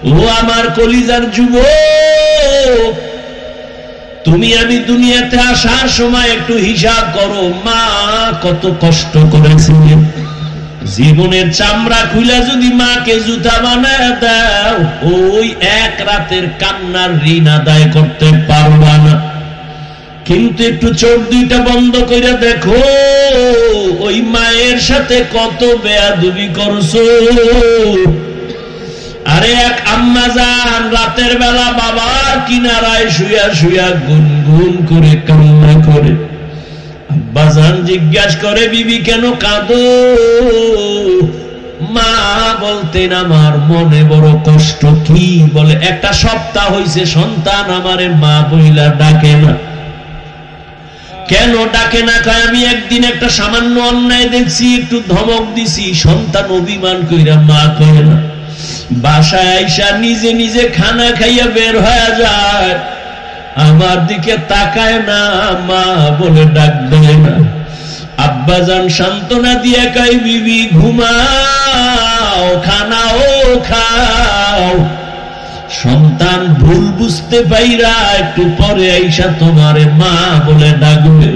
ও আমার কলিজার যুবক, তুমি আমি দুনিয়াতে আসার সময় একটু হিসাব করো, মা কত কষ্ট করেছিল। জীবনের চামড়া খুলে যদি মাকে জুতা বানায় দাও, ওই এক রাতের কান্নার ঋণ আদায় করতে পারবা না। কিন্তু একটু চোখ দুইটা বন্ধ করে দেখো, ওই মায়ের সাথে কত বেয়াদবি করছো। আরে এক আম্মা জান রাতের বেলা বাবার কিনারায় শুয়া শুয়া গুনগুন করে কান্না করে। আব্বা জান জিজ্ঞাসা করে, বিবি কেন কাঁদো? মা বলতেন, আমার মনে বড় কষ্ট। কি বলে? একটা সপ্তাহ হইছে সন্তান আমারে মা বইলা ডাকে না। কেন ডাকে না? কয় আমি একদিন একটা সামান্য অন্যায় দেখছি, একটু ধমক দিছি, সন্তান অভিমান কইরা মা কয় না। বাসায় আইসা নিজে নিজে খানা খাইয়া বের হয়ে যায়, আমার দিকে তাকায় না, মা বলে ডাক দেয় না। আব্বাজান সান্ত্বনা দিয়ে কয়, বিবি ঘুমাও, খানাও খাও। সন্তান ভুল বুঝতে পাইরা একটু পরে আইসা তোমারে মা বলে ডাকবে।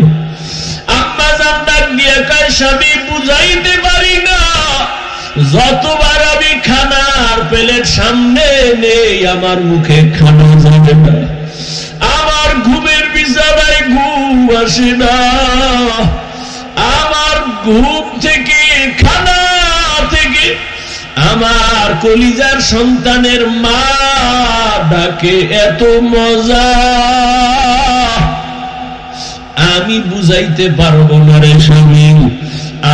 আব্বাজান ডাক দিয়ে কয়, স্বামী বুঝাইতে পারি না, যতবার আমি খানার প্লেট সামনে নেই আমার মুখে খানা যাবে না। আমার ঘুমের বিছানায় ঘুম আসে না, আমার ঘুম থেকে খানা থেকে আমার কলিজার সন্তানের মা ডাকে এত মজা, আমি বুঝাইতে পারবো না রে স্বামী।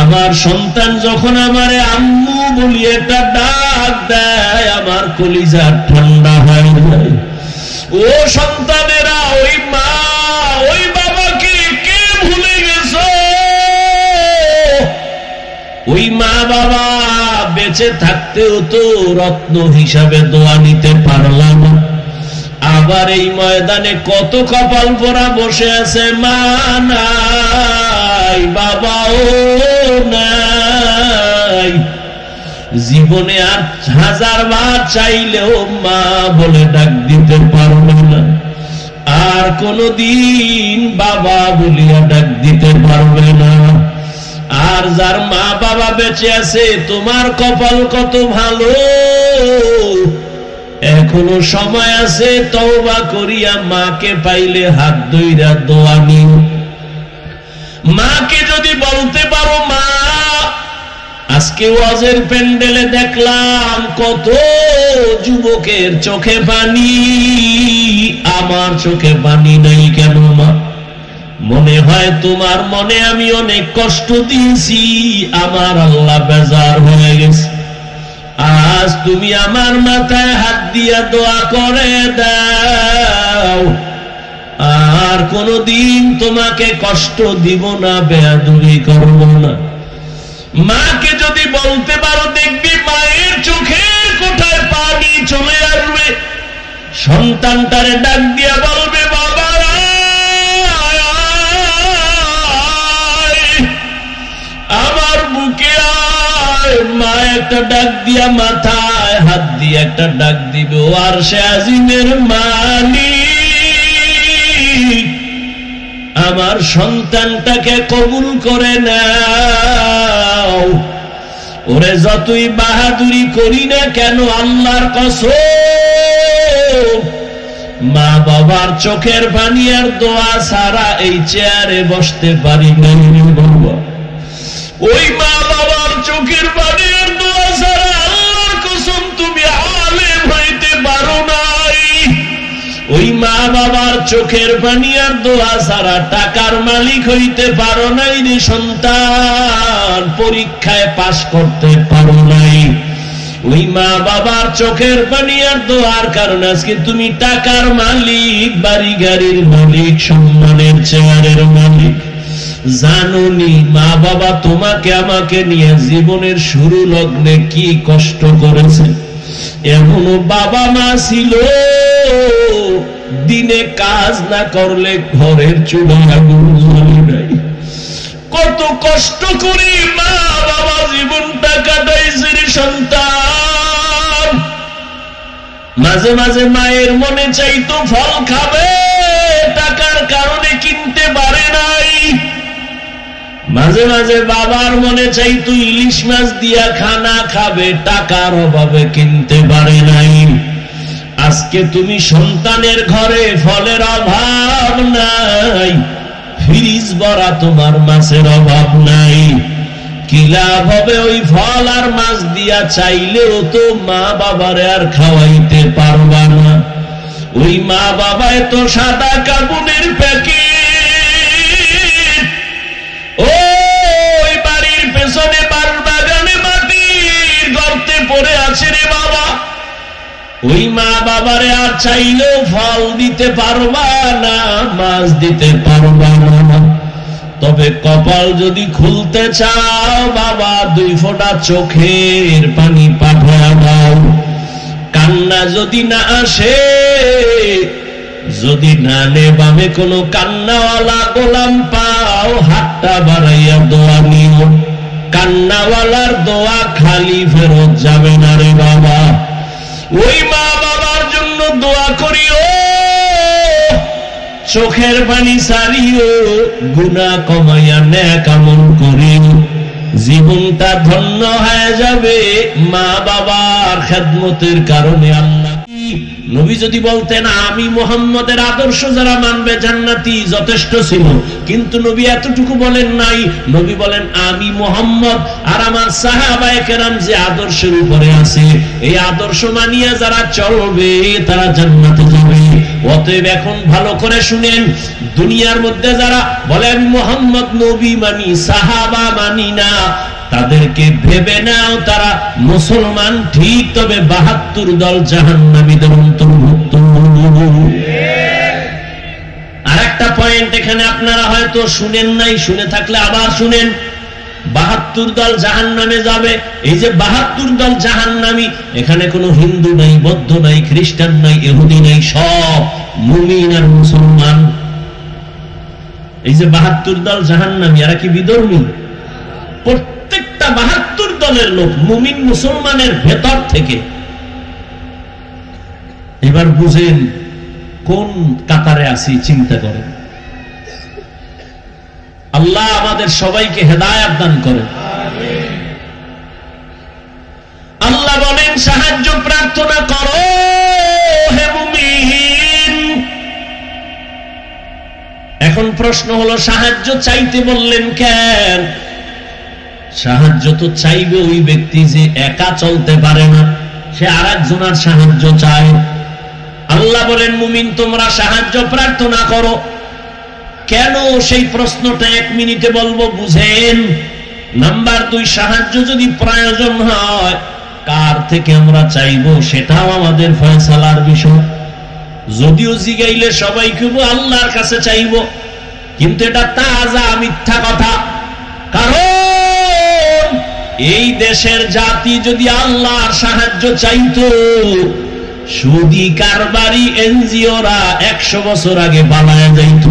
আমার সন্তান যখন আমারে আম্মু বলি একটা ডাক দেয়, আমার কলিজা ঠান্ডা হয়ে যায়। ও সন্তানেরা, ওই মা ওই বাবাকে কে ভুলে গেছো? ওই মা বাবা বেঁচে থাকতেও তো রত্ন হিসাবে দোয়া নিতে পারলাম না। আবার এই ময়দানে কত কপাল পোড়া বসে আছে, মা নাই, বাবাও নাই। জীবনে আর হাজার বার চাইলেও মা বলে ডাক দিতে পারবে না, আর কোনদিন বাবা বলিয়া ডাক দিতে পারবে না। আর যার মা বাবা বেঁচে আছে, তোমার কপাল কত ভালো, এখনো সময় আছে, তওবা করিয়া মাকে পাইলে হাত ধইরা দোয়া নিও। মাকে যদি বলতে পারো, মা আজকে ওয়াজের প্যান্ডেলে দেখলাম কত যুবকের চোখে পানি, আমার চোখে পানি নাই কেন মা? মনে হয় তোমার মনে আমি অনেক কষ্ট দিয়েছি, আমার আল্লাহ বেজার হয়ে গেছে। আজ তুমি আমার মাথায় হাত দিয়া দোয়া করে দাও, আর কোনদিন তোমাকে কষ্ট দিব না, বেয়াদবি করব না। মাকে যদি বলতে পারো, দেখবি মায়ের চোখের কোঠায় পানি চলে আসবে। সন্তানটারে ডাক দিয়া বলবে, বাবা আমার বুকে আয়। মা একটা ডাক দিয়া মাথায় হাত দিয়ে একটা ডাক দিবে, ও আরশে আজিমের মালিক, আমার সন্তানটাকে কবুল করে নাও। ওরে যতই বাহাদুরি করি না কেন, আল্লাহর কসম, মা বাবার চোখের পানি আর দোয়া ছাড়া এই চেয়ারে বসতে পারি না। ওই মা বাবার চোখের পানি আর দোয়া ছাড়া আল্লাহর কসম তুমি আলেম হইতে পারো নাই। ওই মা বাবার চোখের পানি আর দোয়া ছাড়া টাকার মালিক হইতে পারো নাই রে সন্তান, পরীক্ষায় পাস করতে পারো নাই। ওই মা বাবার চোখের পানি আর দোয়ার কারণে আজকে তুমি টাকার মালিক, বাড়ি গাড়ির মালিক, সম্মানের চেয়ারের মালিক। জানুনি মা বাবা তোমাকে আমাকে নিয়ে জীবনের শুরু লগ্নে কি কষ্ট করেছে। এমনও বাবা মা ছিল দিনে কাজ না করলে ঘরের চুলায় আগুন জ্বলে নাই। কত কষ্ট করে মা বাবা জীবনটা কাটাইছে রে সন্তান। মাঝে মাঝে মায়ের মনে চাইতো ফল খাবে, টাকার কারণে কিনতে পারে নাই। মাঝে মাঝে বাবার মনে চাইতো ইলিশ মাছ দিয়া খানা খাবে, টাকার অভাবে কিনতে পারে নাই। আজকে তুমি সন্তানের ঘরে ফলের অভাব নাই, ফ্রিজ ভরা তোমার মাছের অভাব নাই। কি লাভ হবে ওই ফল আর মাছ দিয়া? চাইলেও তো মা বাবারে আর খাওয়াইতে পারবা না। ওই মা বাবায় তো সাদা কাবুনের প্যাকেট, ওই বাড়ির পেছনে বাগানে মাটির গর্তে পড়ে আছে রে বাবা। ওই মা বাবারে আর চাইলেও ফল দিতে পারবা না, মাছ দিতে পারবা না। তবে কপাল যদি খুলতে চাও বাবা, 2 ফোঁটা চোখের পানি পাঠায়া দাও। কান্না যদি না আসে, যদি না নেবামে কোনো কান্নাওয়ালা গোলাম পাও, হাতটা বাড়াইয়া দোয়া নিও। কান্নাওয়ালার দোয়া খালি ফেরত যাবে না রে বাবা। ওই মা বাবার জন্য দোয়া করিও, চোখের পানি ছাড়িও, গুনাহ কমাইয়া নেক আমল করিও। জীবনটা ধন্য হয়ে যাবে মা বাবার খেদমতের কারণে। আল্লাহ নবী যদি বলতেন আমি মুহাম্মদের আদর্শ যারা মানবে জান্নাতি, যথেষ্ট ছিল। কিন্তু নবী এতটুকু বলেন নাই। নবী বলেন আমি মুহাম্মদ আর আমার সাহাবায়ে কেরাম যে আদর্শের উপরে আছে, এই আদর্শ মানিয়া যারা চলবে তারা জান্নাতে যাবে। অতএব এখন ভালো করে শুনেন, দুনিয়ার মধ্যে যারা বলে আমি মুহাম্মদ নবী মানি, সাহাবা মানি না, তাদেরকে ভেবে নাও তারা মুসলমান ঠিক, তবে 72 দল জাহান্নামীদের অন্তর্ভুক্ত। আর একটা পয়েন্ট এখানে আপনারা হয়তো শুনেন নাই, শুনে থাকলে আবার শুনেন। 72 দল জাহান্নামে যাবে। এই যে 72 দল জাহান্নামী, এখানে কোনো হিন্দু নাই, বৌদ্ধ নাই, খ্রিস্টান নাই, ইহুদি নাই, সব মুমিন আর মুসলমান। এই যে 72 দল জাহান্নামী, এরা কি বিধর্মী? প্রত্যেকটা 72 দলের লোক মুমিন মুসলমানের ভেতর থেকে। এবার বুঝেন কোন কাতারে আছি, চিন্তা করেন। আল্লাহ আমাদের সবাইকে হেদায়েত দান করেন। আল্লাহ বলেন সাহায্য প্রার্থনা করো হে মুমিন। এখন প্রশ্ন হলো সাহায্য চাইতে বললেন কেন? সাহায্য তো চাইবে ওই ব্যক্তি যে একা চলতে পারে না, সে আরেকজনের সাহায্য চায়। আল্লাহ বলেন মুমিন তোমরা সাহায্য প্রার্থনা করো। কেন সেই প্রশ্নটা 1 মিনিটে বলবো, বুঝেন। নাম্বার 2, সাহায্য যদি প্রয়োজন হয় কার থেকে আমরা চাইবো সেটাও আমাদের ফয়সালার বিষয়। যদিও জিগাইলে সবাই কেউ আল্লাহর কাছে চাইবো, কিন্তু এটা তাজা মিথ্যা কথা। কারণ এই দেশের জাতি যদি আল্লাহর সাহায্য চাইতো, সুদি কারবারি এনজিওরা 100 বছর আগে পালায়া যাইত।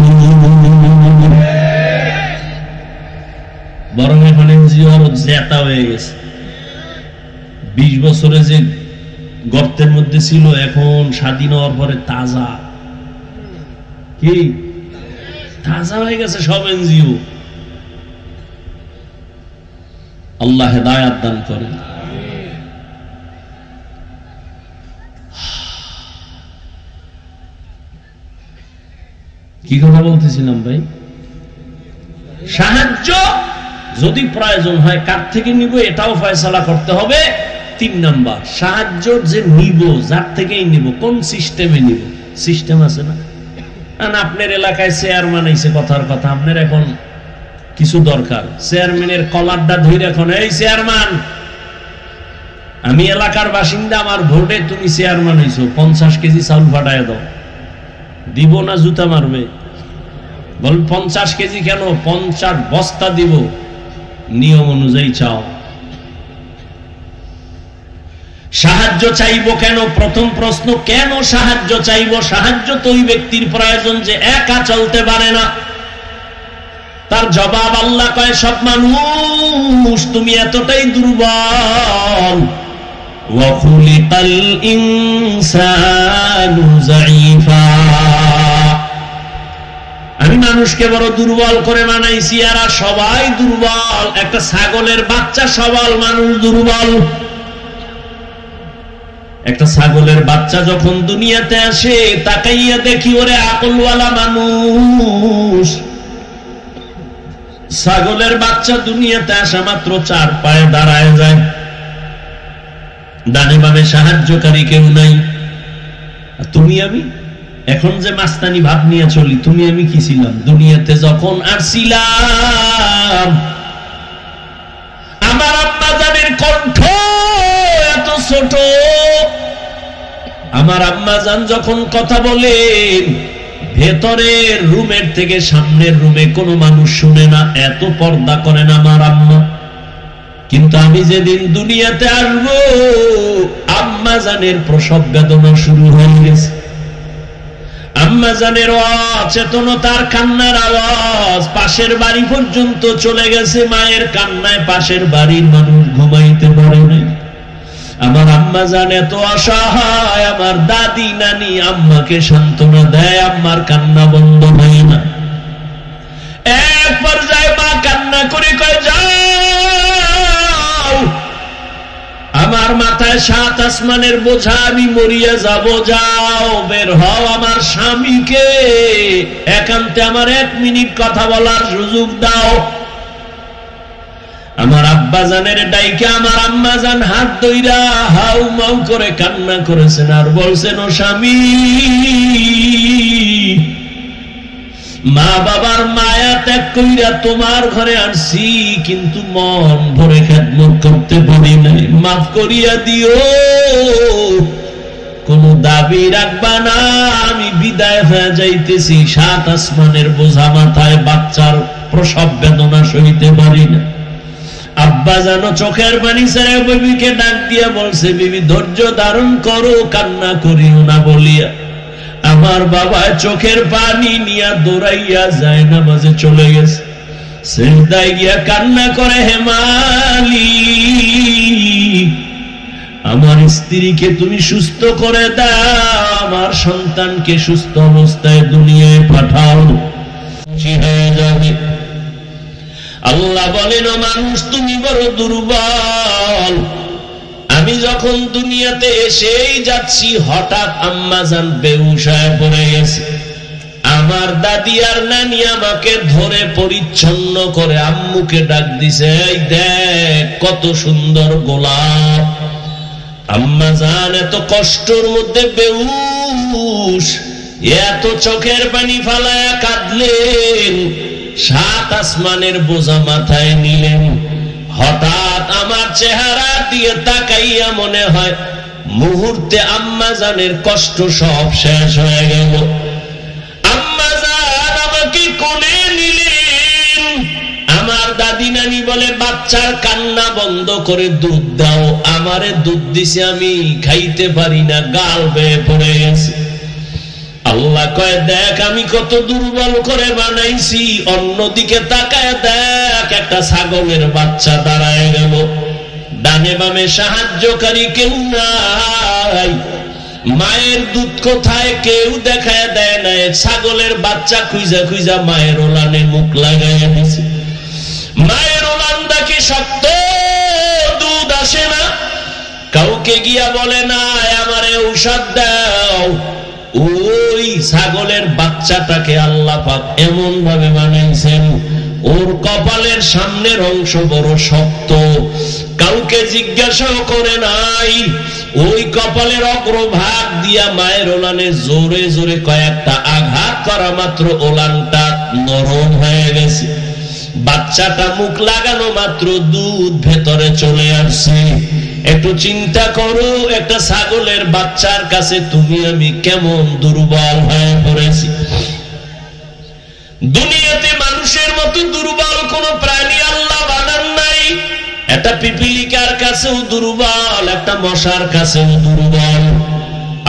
বরং এখন এনজিও জেতা হয়ে গেছে। 20 বছরে যে গর্তের মধ্যে ছিল, এখন স্বাধীন হওয়ার পরে তাজা, কি তাজা হয়ে গেছে সব এনজিও। আল্লাহ হেদায়েত দান করেন। কি কথা বলতেছিলাম ভাই? সাহায্য যদি প্রয়োজন হয় কার থেকে নিব এটাও ফয়সালা করতে হবে। 3 নাম্বার, সাহায্য যে নিব যার থেকেই নিব, কোন সিস্টেমে নিব। সিস্টেম আছে না? আপনার এলাকায় চেয়ারম্যান আইছে, কথার কথা আপনার এখন কিছু দরকার, চেয়ারম্যানের কলারটা ধরে এখন এই চেয়ারম্যান আমি এলাকার বাসিন্দা, আমার ভোটে তুমি চেয়ারম্যান হইছো, 50 কেজি চাউল ফাটায় দাও। দিব না জুতা মারবে? বল 50 কেজি কেন, 50 বস্তা দিব, নিয়ম অনুযায়ী চাও। সাহায্য চাইবো কেন? প্রথম প্রশ্ন, কেন সাহায্য চাইবো? সাহায্য তো ওই ব্যক্তির প্রয়োজন যে একা চলতে পারে না। তার জবাব আল্লাহ কয় সব মানুষ তুমি এতটাই দুর্বল, ওয়া খুলিকাল ইনসানু যায়ীফা। আমি মানুষকে বড় দুর্বল করে বানাইছি, এরা সবাই দুর্বল। একটা ছাগলের বাচ্চা সবল, মানুষ দুর্বল। একটা ছাগলের বাচ্চা যখন দুনিয়াতে আসে, তাকাইয়া দেখি ওরে আকলওয়ালা মানুষ। ছাগলের বাচ্চা দুনিয়াতে আসা মাত্র 4 পায়ে দাঁড়ায় যায়, ডানে বামে সাহায্যকারী কেউ নাই। তুমি আমি এখন যে মাস্তানি ভাব নিয়ে চলি, তুমি আমি কি ছিলাম? দুনিয়াতে যখন আসছিলাম, আমার আম্মা জানের কণ্ঠ এত ছোট। আমার আম্মা জান যখন কথা বলেন, ভেতরের রুমের থেকে সামনের রুমে কোনো মানুষ শুনে না, এত পর্দা করেন আমার আম্মা। কিন্তু আমি যেদিন দুনিয়াতে আসবো, আম্মা জানের প্রসব বেদনা শুরু হয়ে গেছে। আম্মা জানের অচেতনতার কান্নার আওয়াজ পাশের বাড়ি পর্যন্ত চলে গেছে। মায়ের কান্নায় পাশের বাড়ির মানুষ ঘুমাইতে পারে নাই। আমার আম্মা জান এত অসহায়, আমার দাদি নানি আম্মাকে সান্ত্বনা দেয়, আম্মার কান্না বন্ধ হয় না। এক পর্যায়ে মা কান্না করে কয়, যাও, আমার মাথায় 7 আসমানের বোঝা, আমি মরিয়া যাব, যাও বের হও, আমার স্বামীকে একান্তে আমার 1 মিনিট কথা বলার সুযোগ দাও। আমার আব্বা জানের ডাইকে আমার আম্মা জান হাত ধইরা হাউ মাউ করে কান্না করেছেন আর বলছেন, ও স্বামী, মা বাবার মায়া ত্যাগ কইরা তোমার ঘরে আসছি, কিন্তু মন ভরে খেদমত করতে পারি নাই, মাফ করিয়া দিও, কোন দাবি রাখবা না, আমি বিদায় হয়ে যাইতেছি। 7 আসমানের বোঝা মাথায়, বাচ্চার প্রসব বেদনা সইতে পারি না। আব্বা জানো চোখের পানি ছেড়ে বিবিকে ডাক দিয়া বলছে, বিবি ধৈর্য ধারণ করো, কান্না করিও না বলিয়া আমার বাবা চোখের পানি নিয়া দৌড়াইয়া যায় নামাজে চলে গেছে। সিজদায় গিয়া কান্না করে, হে মালিক, আমার স্ত্রীকে তুমি সুস্থ করে দাও, আমার সন্তানকে সুস্থ অবস্থায় দুনিয়ায় পাঠাও, খুশি হয়ে যাবে। আল্লাহ বলেন, ও মানুষ, তুমি বড় দুর্বল। আমি যখন দুনিয়াতে এসেই যাচ্ছি, হঠাৎ আম্মা জান বেহুশ হয়ে পড়ে গেছে। আমার দাদি আর নানি আমাকে ধরে পরিচ্ছন্ন করে আম্মুকে ডাক দিছে, এই দেখ কত সুন্দর গোলাপ। আম্মা জান এত কষ্টের মধ্যে বেহুশ, এত চোখের পানি ফালায়া কাঁদলেন, 7 আসমানের বোঝা মাথায় নিলেন। হঠাৎ আমার চেহারা দিয়ে তাকাইয়া মনে হয় মুহূর্তে আম্মা জানের কষ্ট সব শেষ হয়ে গেল। আম্মা জান আমাকে কোলে নিলেন। আমার দাদি নানি বলে, বাচ্চার কান্না বন্ধ করে দুধ দাও। আমারে দুধ দিছে, আমি খাইতে পারি না, গাল বেয়ে পড়ে গেছে। আল্লাহ কয়, দেখ আমি কত দুর্বল করে বানাইছি। অন্যদিকে তাকায় দেখ, একটা ছাগলের বাচ্চা দাঁড়ায় গেল, ডানে বামে সাহায্যকারী কেউ নাই, মায়ের দুধ কোথায় কেউ দেখায় দেয় না। ছাগলের বাচ্চা খুঁজা খুঁজা মায়ের ওলানে মুখ লাগাইয়া দিছে। মায়ের ওলান দেখি শক্ত, দুধ আসে না, কাউকে গিয়া বলে না আমারে ঔষধ দাও। ওই ছাগলের বাচ্চাটাকে আল্লাহ পাক এমন ভাবে বানাইছেন, ওর কপালের সামনের অংশ বড় শক্ত, কাউকে জিজ্ঞাসাও করে নাই। ওই কপালের অগ্রভাগ দিয়া মায়ের ওলানে জোরে জোরে কয়েকটা আঘাত করা মাত্র ওলানটা নরম হয়ে গেছে। বাচ্চাটা মুখ লাগানো মাত্র দুধ ভেতরে চলে আসছে। একটু চিন্তা করো, একটা ছাগলের বাচ্চার কাছে তুমি আমি কেমন দুর্বল হয়ে পড়েছি। দুনিয়াতে মানুষের মতো দুর্বল কোন প্রাণী আল্লাহ বানান নাই। একটা পিপিলিকার কাছেও দুর্বল, একটা মশার কাছেও দুর্বল।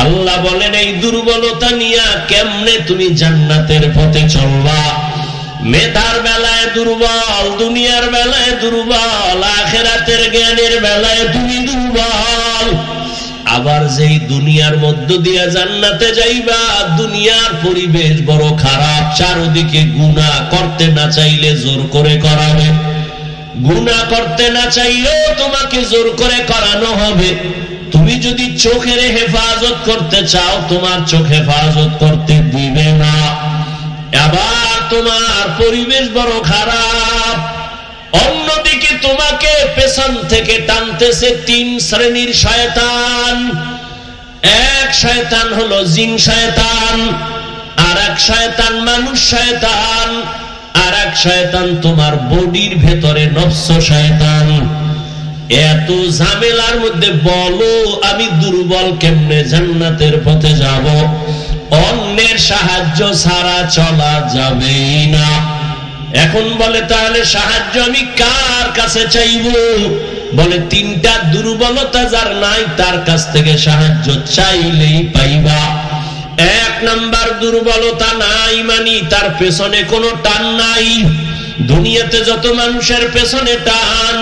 আল্লাহ বলেন, এই দুর্বলতা নিয়ে কেমনে তুমি জান্নাতের পথে চলবা? মেধার বেলায় দুর্বল, দুনিয়ার বেলায় দুর্বল, আখিরাতের জ্ঞানের বেলায় তুমি দুর্বল। আবার যেই দুনিয়ার মধ্য দিয়ে জান্নাতে যাইবা, দুনিয়ার পরিবেশ বড় খারাপ, চারদিকে গুনাহ, করতে না চাইলে জোর করে করাবে, গুনাহ করতে না চাইলেও তোমাকে জোর করে করানো হবে। তুমি যদি চোখের হেফাজত করতে চাও, তোমার চোখ হেফাজত করতে দিবে না। আবার তোমার পরিবেশ বড় খারাপ, অন্যদিকে তোমাকে পেছন থেকে টানতেছে তিন শ্রেণীর শয়তান। এক শয়তান হলো জিন শয়তান, আর এক শয়তান মানুষ শয়তান, আর এক শয়তান তোমার বডির ভেতরে নফস শয়তান। এত ঝামেলার মধ্যে বলো আমি দুর্বল, কেমনে জান্নাতের পথে যাব? অন্যের সাহায্য ছাড়া চলা যাবেই না। এখন বলে তাহলে সাহায্য আমি কার কাছে চাইব? বলে তিনটা দুর্বলতা যার নাই তার কাছ থেকে সাহায্য চাইলেই পাইবা। এক নাম্বার দুর্বলতা নাই মানে তার পেছনে কোনো টান নাই। দুনিয়াতে যত মানুষের পেছনে টান,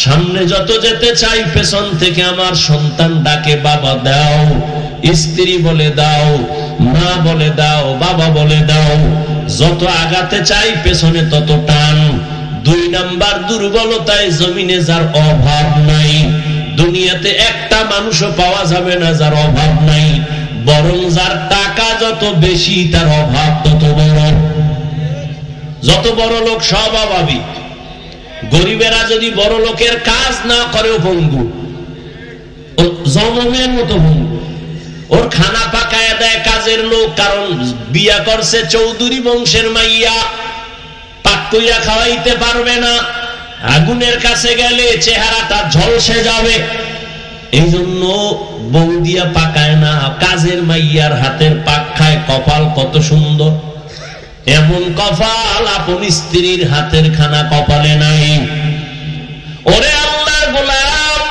সামনে যত যেতে চাই পেছন থেকে আমার সন্তান ডাকে বাবা দাও, স্ত্রী বলে দাও, মা বলে দাও, বাবা বলে দাও, যত আগাতে চাই পেছনে তত টান। দুই নাম্বার দুর্বলতায় জমিনে যার অভাব নাই। দুনিয়াতে একটা মানুষও পাওয়া যাবে না যার অভাব নাই, বরং যার টাকা যত বেশি তার অভাব তত বড়। যত বড় লোক সব অভাবী। গরিবেরা যদি বড় লোকের কাজ না করেও পঙ্গু, জনমের মতো পঙ্গু। ওর খানা পাকায় দেয় কাজের লোক, কারণ বিয়া করছে চৌধুরী বংশের মাইয়া, পাক কইয়া খাওয়াইতে পারবে না। আগুনের কাছে গেলে চেহারাটা ঝলসে যাবে, এই জন্য বউ দিয়া পাকায় না, কাজের মাইয়ার হাতের পাক খায়। কপাল কত সুন্দর, এমন কপাল আপন স্ত্রীর হাতের খানা কপালে নাই। ওরে আল্লাহর গোলাম,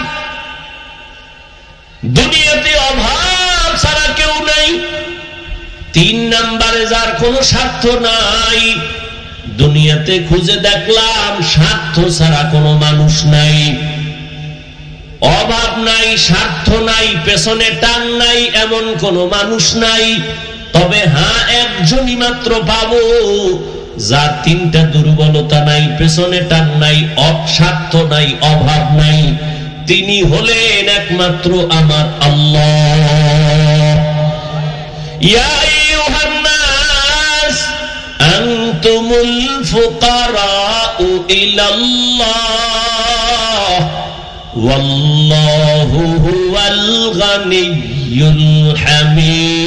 দুনিয়াতে অভাব ছাড়া কেউ নাই। তিন নাম্বারে যার কোনো স্বার্থ নাই। দুনিয়াতে খুঁজে দেখলাম স্বার্থ ছাড়া কোনো মানুষ নাই। অভাব নাই, স্বার্থ নাই, পেছনে টান নাই, এমন কোনো মানুষ নাই। তবে হ্যাঁ, একজনই মাত্র পাবো যার তিনটা দুর্বলতা নাই, পেছনে টান নাই, অস্বার্থ নাই, অভাব নাই। তিনি হলেন একমাত্র আমার আল্লাহ। ইয়া আইয়ুহান নাস আনতুমুল ফুকারাউ ইলাল্লাহ ওয়াল্লাহু হুয়াল গানিয়্যুল হামিদ।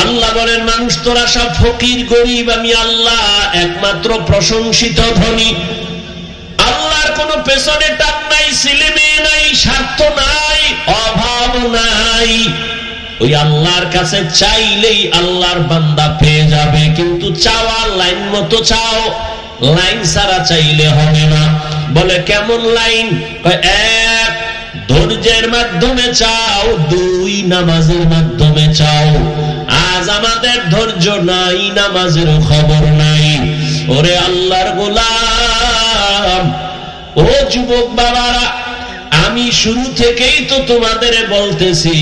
আল্লাহ বলেন, মানুষ তোরা সব ফকির গরিব, আমি আল্লাহ একমাত্র প্রশংসিত ধনী। আল্লাহর কোনো পেছনে টান নাই, ছেলেমেয়ে নাই, স্বার্থ নাই, অভাব নাই। ওই আল্লাহর কাছে চাইলেই আল্লাহর বান্দা পেয়ে যাবে, কিন্তু চাওয়ার লাইন মতো চাও, লাইন ছাড়া চাইলে হবে না। বলে কেমন লাইন? এক, ধৈর্যের মাধ্যমে চাও। দুই, নামাজের মাধ্যমে চাও। আজ আমাদের ধৈর্য নাই, নামাজের খবর নাই। ওরে আল্লাহর গোলাম, ও যুবক বাবারা, আমি শুরু থেকেই তো তোমাদের বলতেছি,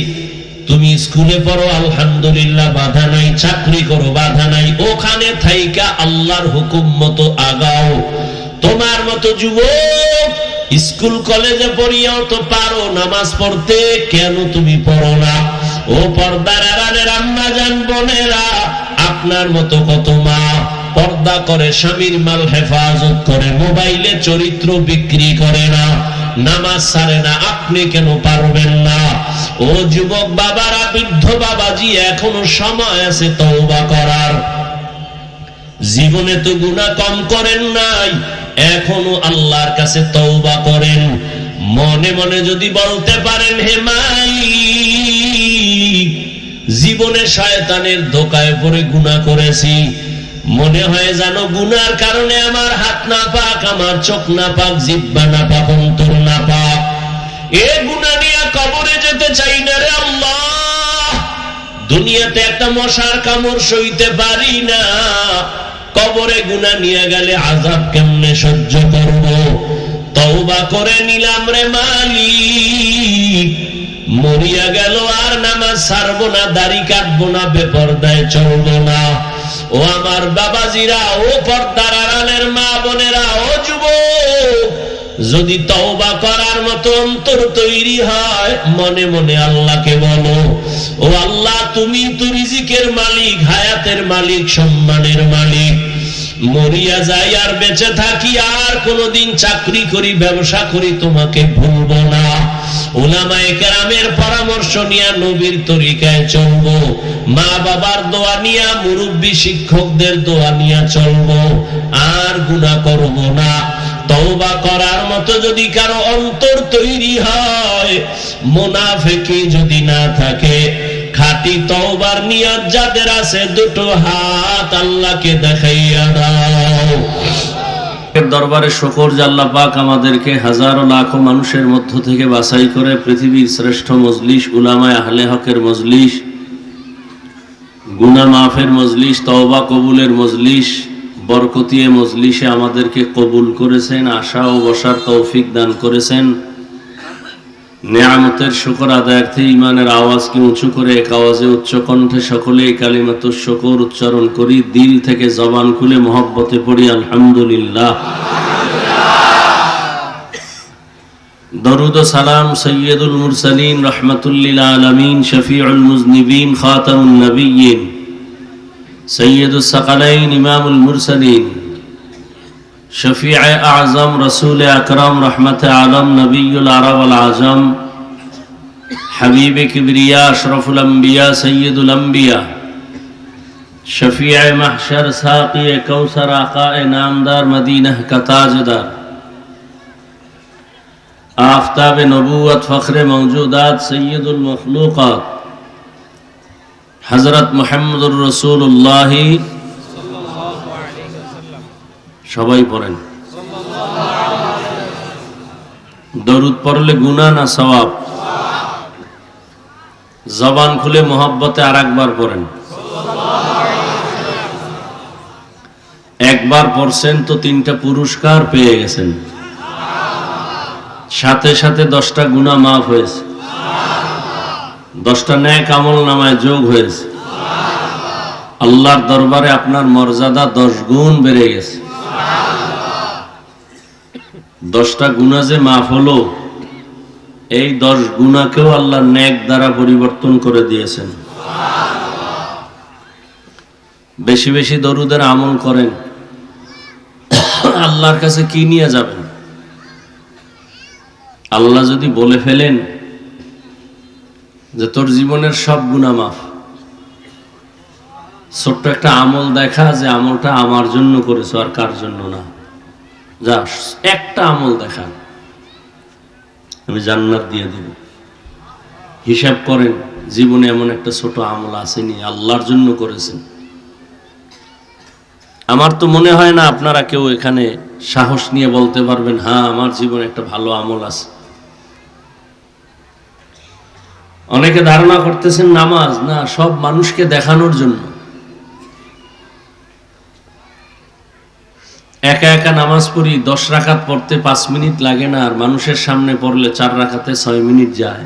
তুমি স্কুলে পড়ো আলহামদুলিল্লাহ, বাধা নাই। চাকরি করো, বাধা নাই। ওখানে থাইকা আল্লাহর হুকুম মতো আগাও। তোমার মতো যুবক স্কুল কলেজে পড়িয়াও তো পারো নামাজ পড়তে, কেন তুমি পড়ো না? ও পর্দার আড়ালের আম্মা জান বোনেরা, আপনার মতো কত মা পর্দা করে, স্বামীর মাল হেফাজত করে, মোবাইলে চরিত্র বিক্রি করে না, নামাজ ছাড়ে না, আপনি কেন পারবেন না? ও যুবক বাবারা, বৃদ্ধ বাবাজি, এখনো সময় আছে তওবা করার। জীবনে তো গুনাহ কম করেন নাই, এখনো আল্লাহর কাছে তওবা করেন। মনে মনে যদি বলতে পারেন, হে মালিক, জীবনে শয়তানের ধোঁকায় পড়ে গুনাহ করেছি, মনে হয় জানো গুনার কারণে আমার হাত না পাক, আমার চোখ না পাক, জিহ্বা না পাক, অন্তর না পাক, এ গুনাহ নিয়ে কবরে যেতে চাই না রে আল্লাহ। দুনিয়াতে একটা মশার কামড় সইতে পারি না, কবরে গুনাহ নিয়ে গেলে আযাব কেমনে সহ্য করব? তওবা করে নিলাম রে মালিক, মরিয়া গেল আর নামাজ ছাড়বো না, দাড়ি কাটবো না, বেপরদায় চলবো না। ও আমার বাবাজিরা, ও পর্দার আড়ালের মা বোনেরা, ও যুবক, যদি তওবা করার মতো অন্তর তৈরি হয়, মনে মনে আল্লাহকে বলো, ও আল্লাহ, তুমি তো রিজিকের মালিক, হায়াতের মালিক, সম্মানের মালিক। মরিয়া যাই আর বেঁচে থাকি, আর কোনদিন চাকরি করি, ব্যবসা করি, তোমাকে ভুলবো না। উলামায়ে কেরামের পরামর্শ নিয়ে নবীর তরিকায় চলবো, মা বাবার দোয়া নিয়ে, মুরব্বী শিক্ষকদের দোয়া নিয়ে চলবো, আর গুনাহ করব না। তওবা করার মতো যদি কারো অন্তর তৈরি হয়, মুনাফিকি যদি না থাকে, খাঁটি তওবার নিয়ত যাদের আছে, দুটো হাত আল্লাহকে দেখাইয়া দাও। দরবারে শুকর যে আল্লাহ পাক আমাদেরকে হাজারো লাখো মানুষের মধ্য থেকে বাছাই করে পৃথিবীর শ্রেষ্ঠ মজলিস, উলামায়ে আহলে হকের মজলিস, গুনাহ মাফের মজলিস, তওবা কবুলের মজলিস, বরকতিয়ে মজলিসে আমাদেরকে কবুল করেছেন, আশা ও বসার তৌফিক দান করেছেন। নেয়ামতের শুকর আদায়ার্থে ইমানের আওয়াজকে উঁচু করে এক আওয়াজে উচ্চ কণ্ঠে সকলে কালিমাতুশ শুকর উচ্চারণ করি, দিল থেকে জবান খুলে মহব্বতে পড়ি আলহামদুলিল্লাহ। দরুদ ও সালাম সৈয়দুল মুরসালিন, রাহমাতুল লিল আলামিন, শফিউল মুজনিবিন, খাতামুন নবিয়্যিন, সৈয়দুস সাকালাইন, ইমামুল মুরসালিন, শফিউ আযম, রাসূল আকরাম, রহমতে আলম, নবিয়ুল আরব ওয়াল আজম, হাবিবে কিবরিয়া, আশরাফুল আম্বিয়া, সৈয়দুল আম্বিয়া, শফিউ মাহশর, সাকি কৌসর, আকায়ে নামদার, মদিনা কা তাজদার, আফতাবে নবুয়ত, ফখরে মওজুদাত, সৈয়দুল মখলুকাত, হযরত মুহাম্মদুর রাসূলুল্লাহ। সবাই পড়েন দরুদ পড়লে গুনাহ না সওয়াব? জবান খুলে মোহাব্বতে আর একবার পড়েন। একবার পড়ছেন তো 3টা পুরস্কার পেয়ে গেছেন, সাথে সাথে 10টা গুনাহ মাফ হয়েছে, 10টা নেক আমল নামায় যোগ হয়েছে। আল্লাহর দরবারে আপনার মর্যাদা 10 গুণ বেড়ে গেছে। 10টা গুনাহ যে মাফ হলো, এই 10 গুনাহকেও আল্লাহ নেক দ্বারা পরিবর্তন করে দিয়েছেন। বেশি বেশি দরুদের আমল করেন, আল্লাহর কাছে কি নিয়ে যাবেন? আল্লাহ যদি বলে ফেলেন যে তোর জীবনের সব গুনাহ মাফ, ছোট্ট একটা আমল দেখা যে আমলটা আমার জন্য করেছো আর কার জন্য না, যা একটা আমল দেখা, আমি জান্নাত দিয়ে দিব। হিসাব করেন জীবনে এমন একটা ছোট আমল আসেনি আল্লাহর জন্য করেছেন। আমার তো মনে হয় না আপনারা কেউ এখানে সাহস নিয়ে বলতে পারবেন হ্যাঁ আমার জীবনে একটা ভালো আমল আছে। অনেকে ধারণা করতেছেন নামাজ না, সব মানুষকে দেখানোর জন্য। একা একা নামাজ পড়ি, 10 রাকাত পড়তে 5 মিনিট লাগে না, আর মানুষের সামনে পড়লে 4 রাকাতে 6 মিনিট যায়।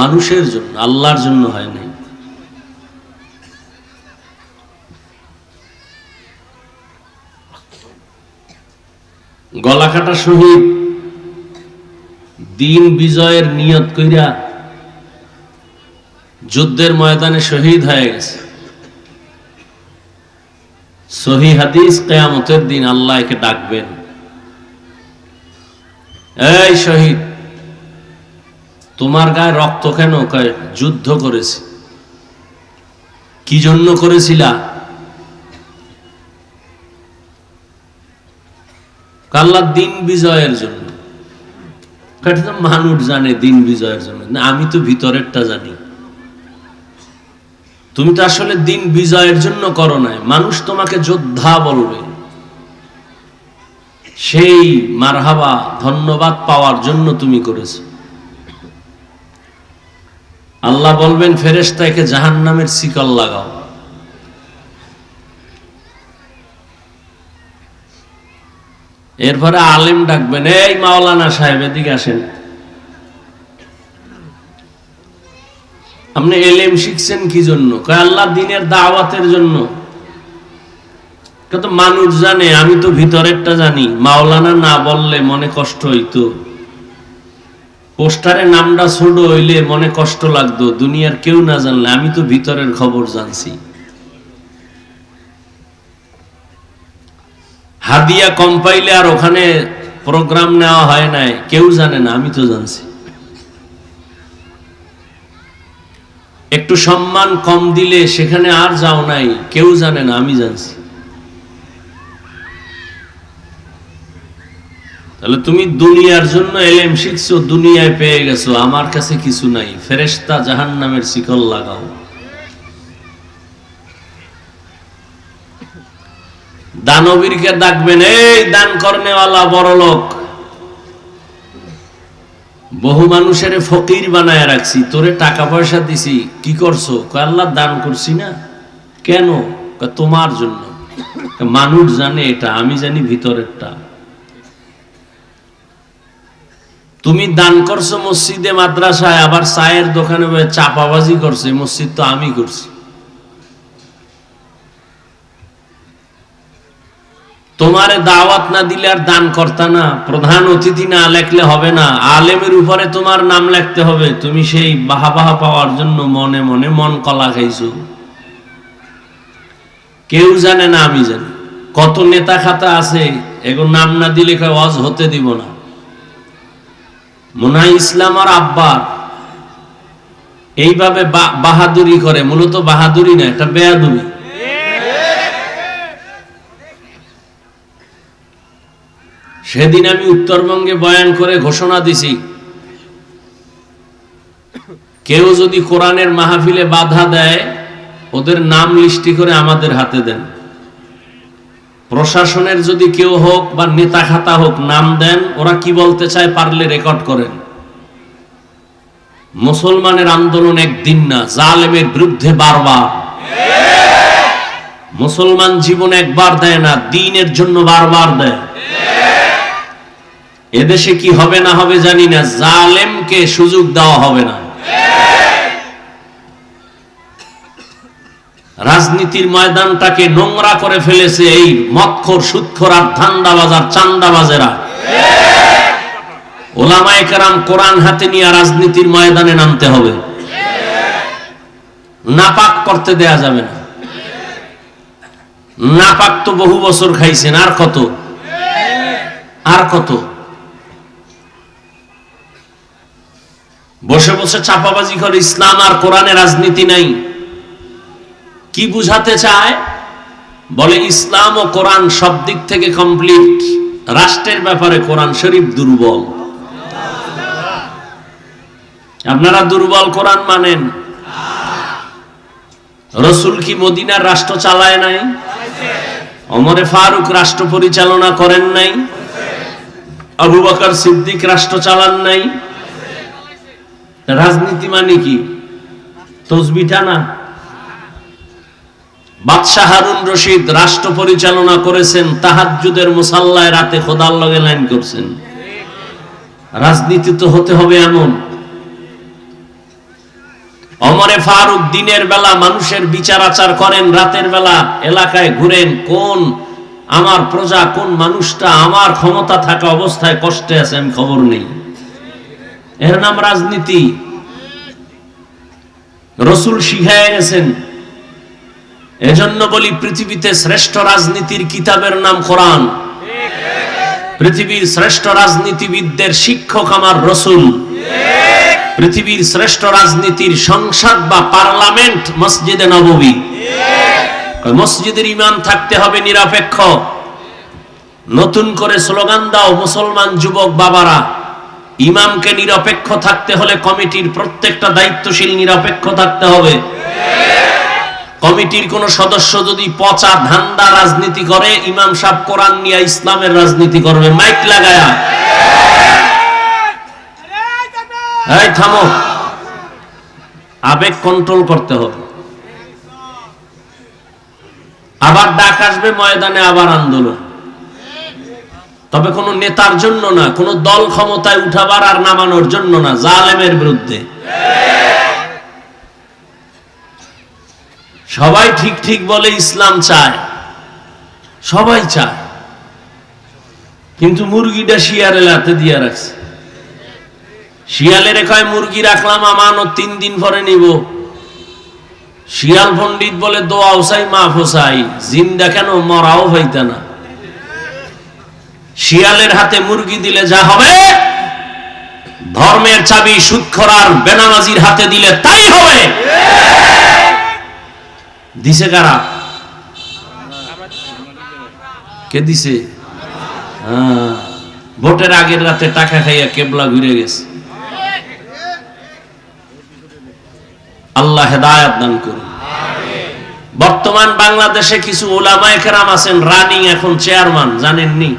মানুষের জন্য, আল্লাহর জন্য হয় নাই। গলাকাটা শহীদ দিন বিজয়ের নিয়ত কইরা যুদ্ধের ময়দানে শহীদ হয়ে গেছে। সহি হাদিস, কিয়ামতের দিন আল্লাহ একে ডাকবেন, এই শহীদ তোমার গায়ে রক্ত কেন? কয় যুদ্ধ করেছি। কি জন্য করেছিলা? আল্লাহ দিন বিজয়ের জন্য। মানুষ জানে দিন বিজয়ের জন্য, না আমি তো ভিতরেরটা জানি। তুমি তো আসলে দিন বিজয়ের জন্য করো নাই, মানুষ তোমাকে যোদ্ধা বলবে, সেই মারহাবা ধন্যবাদ পাওয়ার জন্য তুমি করেছো। আল্লাহ বলবেন ফেরেশতাকে জাহান্নামের শিকল লাগাও। এরপরে আলেম ডাকবেন, এই মাওলানা সাহেব এদিকে আসেন, আপনি এলেম শিখছেন কি জন্য? কয় আল্লাহ দ্বীনের দাওয়াতের জন্য। তো মানুষ জানে, আমি তো ভিতরেরটা জানি। মাওলানা না বললে মনে কষ্ট হইতো, পোস্টারে নামটা ছোট হইলে মনে কষ্ট লাগতো, দুনিয়ার কেউ না জানলে। আমি তো ভিতরের খবর জানছি। হাদিয়া কম পাইলে আর ওখানে প্রোগ্রাম নেওয়া হয় নাই, কেউ জানে না, আমি তো জানছি। একটু সম্মান কম দিলে সেখানে আর যাও নাই, কেউ জানে না, আমি জানছি। তাহলে তুমি দুনিয়ার জন্য এলেম শিখছো, দুনিয়ায় পেয়ে গেছো, আমার কাছে কিছু নাই। ফেরেশতা জাহান্নামের শিকল লাগাও। দানবীরকে ডাকবেন, এই দান করনেওয়ালা বড় লোক, বহু মানুষের ফকির বানায় রাখছি, তোরে টাকা পয়সা দিছি, কি করছো? কয় আল্লাহ দান করছি না। কেন? কয় তোমার জন্য। মানুষ জানে এটা, আমি জানি ভিতরেরটা। তুমি দান করছো মসজিদে মাদ্রাসায়, আবার চায়ের দোকানে চাপাবাজি করছে, মসজিদ তো আমি করছি। তোমারে দাওয়াত না দিলে আর দান করতা না, প্রধান অতিথি না লেখলে হবে না, আলেমের উপরে তোমার নাম লিখতে হবে। তুমি সেই বাহা পাওয়ার জন্য মনে মনে মন কলা খাইছো, কেউ জানে না, আমি জানি। কত নেতা খাতা আছে, এগুলো নাম না দিলে কয় ওয়াজ হতে দিব না। মনে হয় ইসলাম আর আব্বার এইভাবে বাহাদুরি করে, মূলত বাহাদুরি না, এটা বেয়াদুরি। সেদিন আমি উত্তরবঙ্গে বয়ান করে ঘোষণা দিছি, কেউ যদি কোরআনের মাহফিলে বাধা দেয়, ওদের নাম লিস্টি করে আমাদের হাতে দেন। প্রশাসনের যদি কেউ হোক বা নেতা খাতা হোক, নাম দেন, ওরা কি বলতে চায় পারলে রেকর্ড করেন। মুসলমানের আন্দোলন একদিন না, জালেমের বিরুদ্ধে বারবার। মুসলমান জীবন একবার দেয় না, দ্বীনের জন্য বারবার দেয়। এদেশে কি হবে না হবে জানি না, জালেমকে সুযোগ দেওয়া হবে না। রাজনীতির ময়দানটাকে নোংরা করে ফেলেছে এই মদখোর, সুদখোর আর ধান্দাবাজার চান্দাবাজেরা। ওলামায়ে কেরাম কোরআন হাতে নিয়ে রাজনীতির ময়দানে নামতে হবে, নাপাক করতে দেয়া যাবে না। নাপাক তো বহু বছর খাইছেন, আর কত আর কত? বসে বসে চাপাবাজি করে, ইসলাম আর কোরআনে রাজনীতি নাই। কি বুঝাতে চায়? বলে ইসলাম ও কোরআন সব দিক থেকে কমপ্লিট, রাষ্ট্রের ব্যাপারে কোরআন শরীফ দুর্বল। আপনারা দুর্বল কোরআন মানেন? রসুল কি মদিনার রাষ্ট্র চালায় নাই? ওমরে ফারুক রাষ্ট্র পরিচালনা করেন নাই? আবু বকর সিদ্দিক রাষ্ট্র চালান নাই? রাজনীতি মানে কি? তসবিটা না? বাদশাহ হারুন রশিদ রাষ্ট্র পরিচালনা করেছেন, তাহাজ্জুদের মুসাল্লায় রাতে খোদার লগে লাইন করছেন। রাজনীতি তো হতে হবে এমন। ওমরে ফারুক দিনের বেলা মানুষের বিচার আচার করেন, রাতের বেলা এলাকায় ঘুরেন, কোন আমার প্রজা, কোন মানুষটা আমার ক্ষমতা থাকা অবস্থায় কষ্টে আছে আমি খবর নেই। এর নাম রাজনীতি। রসুল শিখায় গেছেন। এজন্য বলি, পৃথিবীতে শ্রেষ্ঠ রাজনীতির কিতাবের নাম কোরআন। পৃথিবীর শ্রেষ্ঠ রাজনীতিবিদদের শিক্ষক আমার রসুল। পৃথিবীর শ্রেষ্ঠ রাজনীতির সংসদ বা পার্লামেন্ট মসজিদে নববী। মসজিদের ইমাম থাকতে হবে নিরপেক্ষ। নতুন করে স্লোগান দাও মুসলমান যুবক বাবারা, ইমামকে নিরপেক্ষ থাকতে হলে কমিটির প্রত্যেকটা দায়িত্বশীল নিরপেক্ষ থাকতে হবে। কমিটির কোন সদস্য যদি পচা ধান্দা রাজনীতি করে, ইমাম সাহেব কোরআন নিয়ে ইসলামের রাজনীতি করবে মাইক লাগায়া। এই থামো, আবেগ কন্ট্রোল করতে হবে। আবার ডাক আসবে ময়দানে, আবার আন্দোলন, তবে কোন নেতার জন্য না, কোন দল ক্ষমতায় উঠাবার আর নামানোর জন্য না, জালেমের বিরুদ্ধে। সবাই ঠিক ঠিক বলে ইসলাম চায়, সবাই চায়, কিন্তু মুরগিটা শিয়ালের হাতে দিয়ে রাখছে। শিয়ালের কয় মুরগি রাখলাম আমানত, 3 দিন পরে নিব। শিয়াল পণ্ডিত বলে দোয়াও চাই মাফও চাই, জিন্দা কেন মরাও হইতা না। শিয়ালের হাতে মুরগি দিলে যা হবে, ধর্মের চাবি সুদখোর বেনামাজির হাতে দিলে তাই হবে। দিছে কারা? কে দিছে? ভোটের আগের রাতে টাকা খাইয়া কেবলা ঘুরে গেছে। আল্লাহ হেদায়েত দান করুন। বর্তমান বাংলাদেশে কিছু উলামায়ে কেরাম আছেন রানিং, এখন চেয়ারম্যান, জানেননি?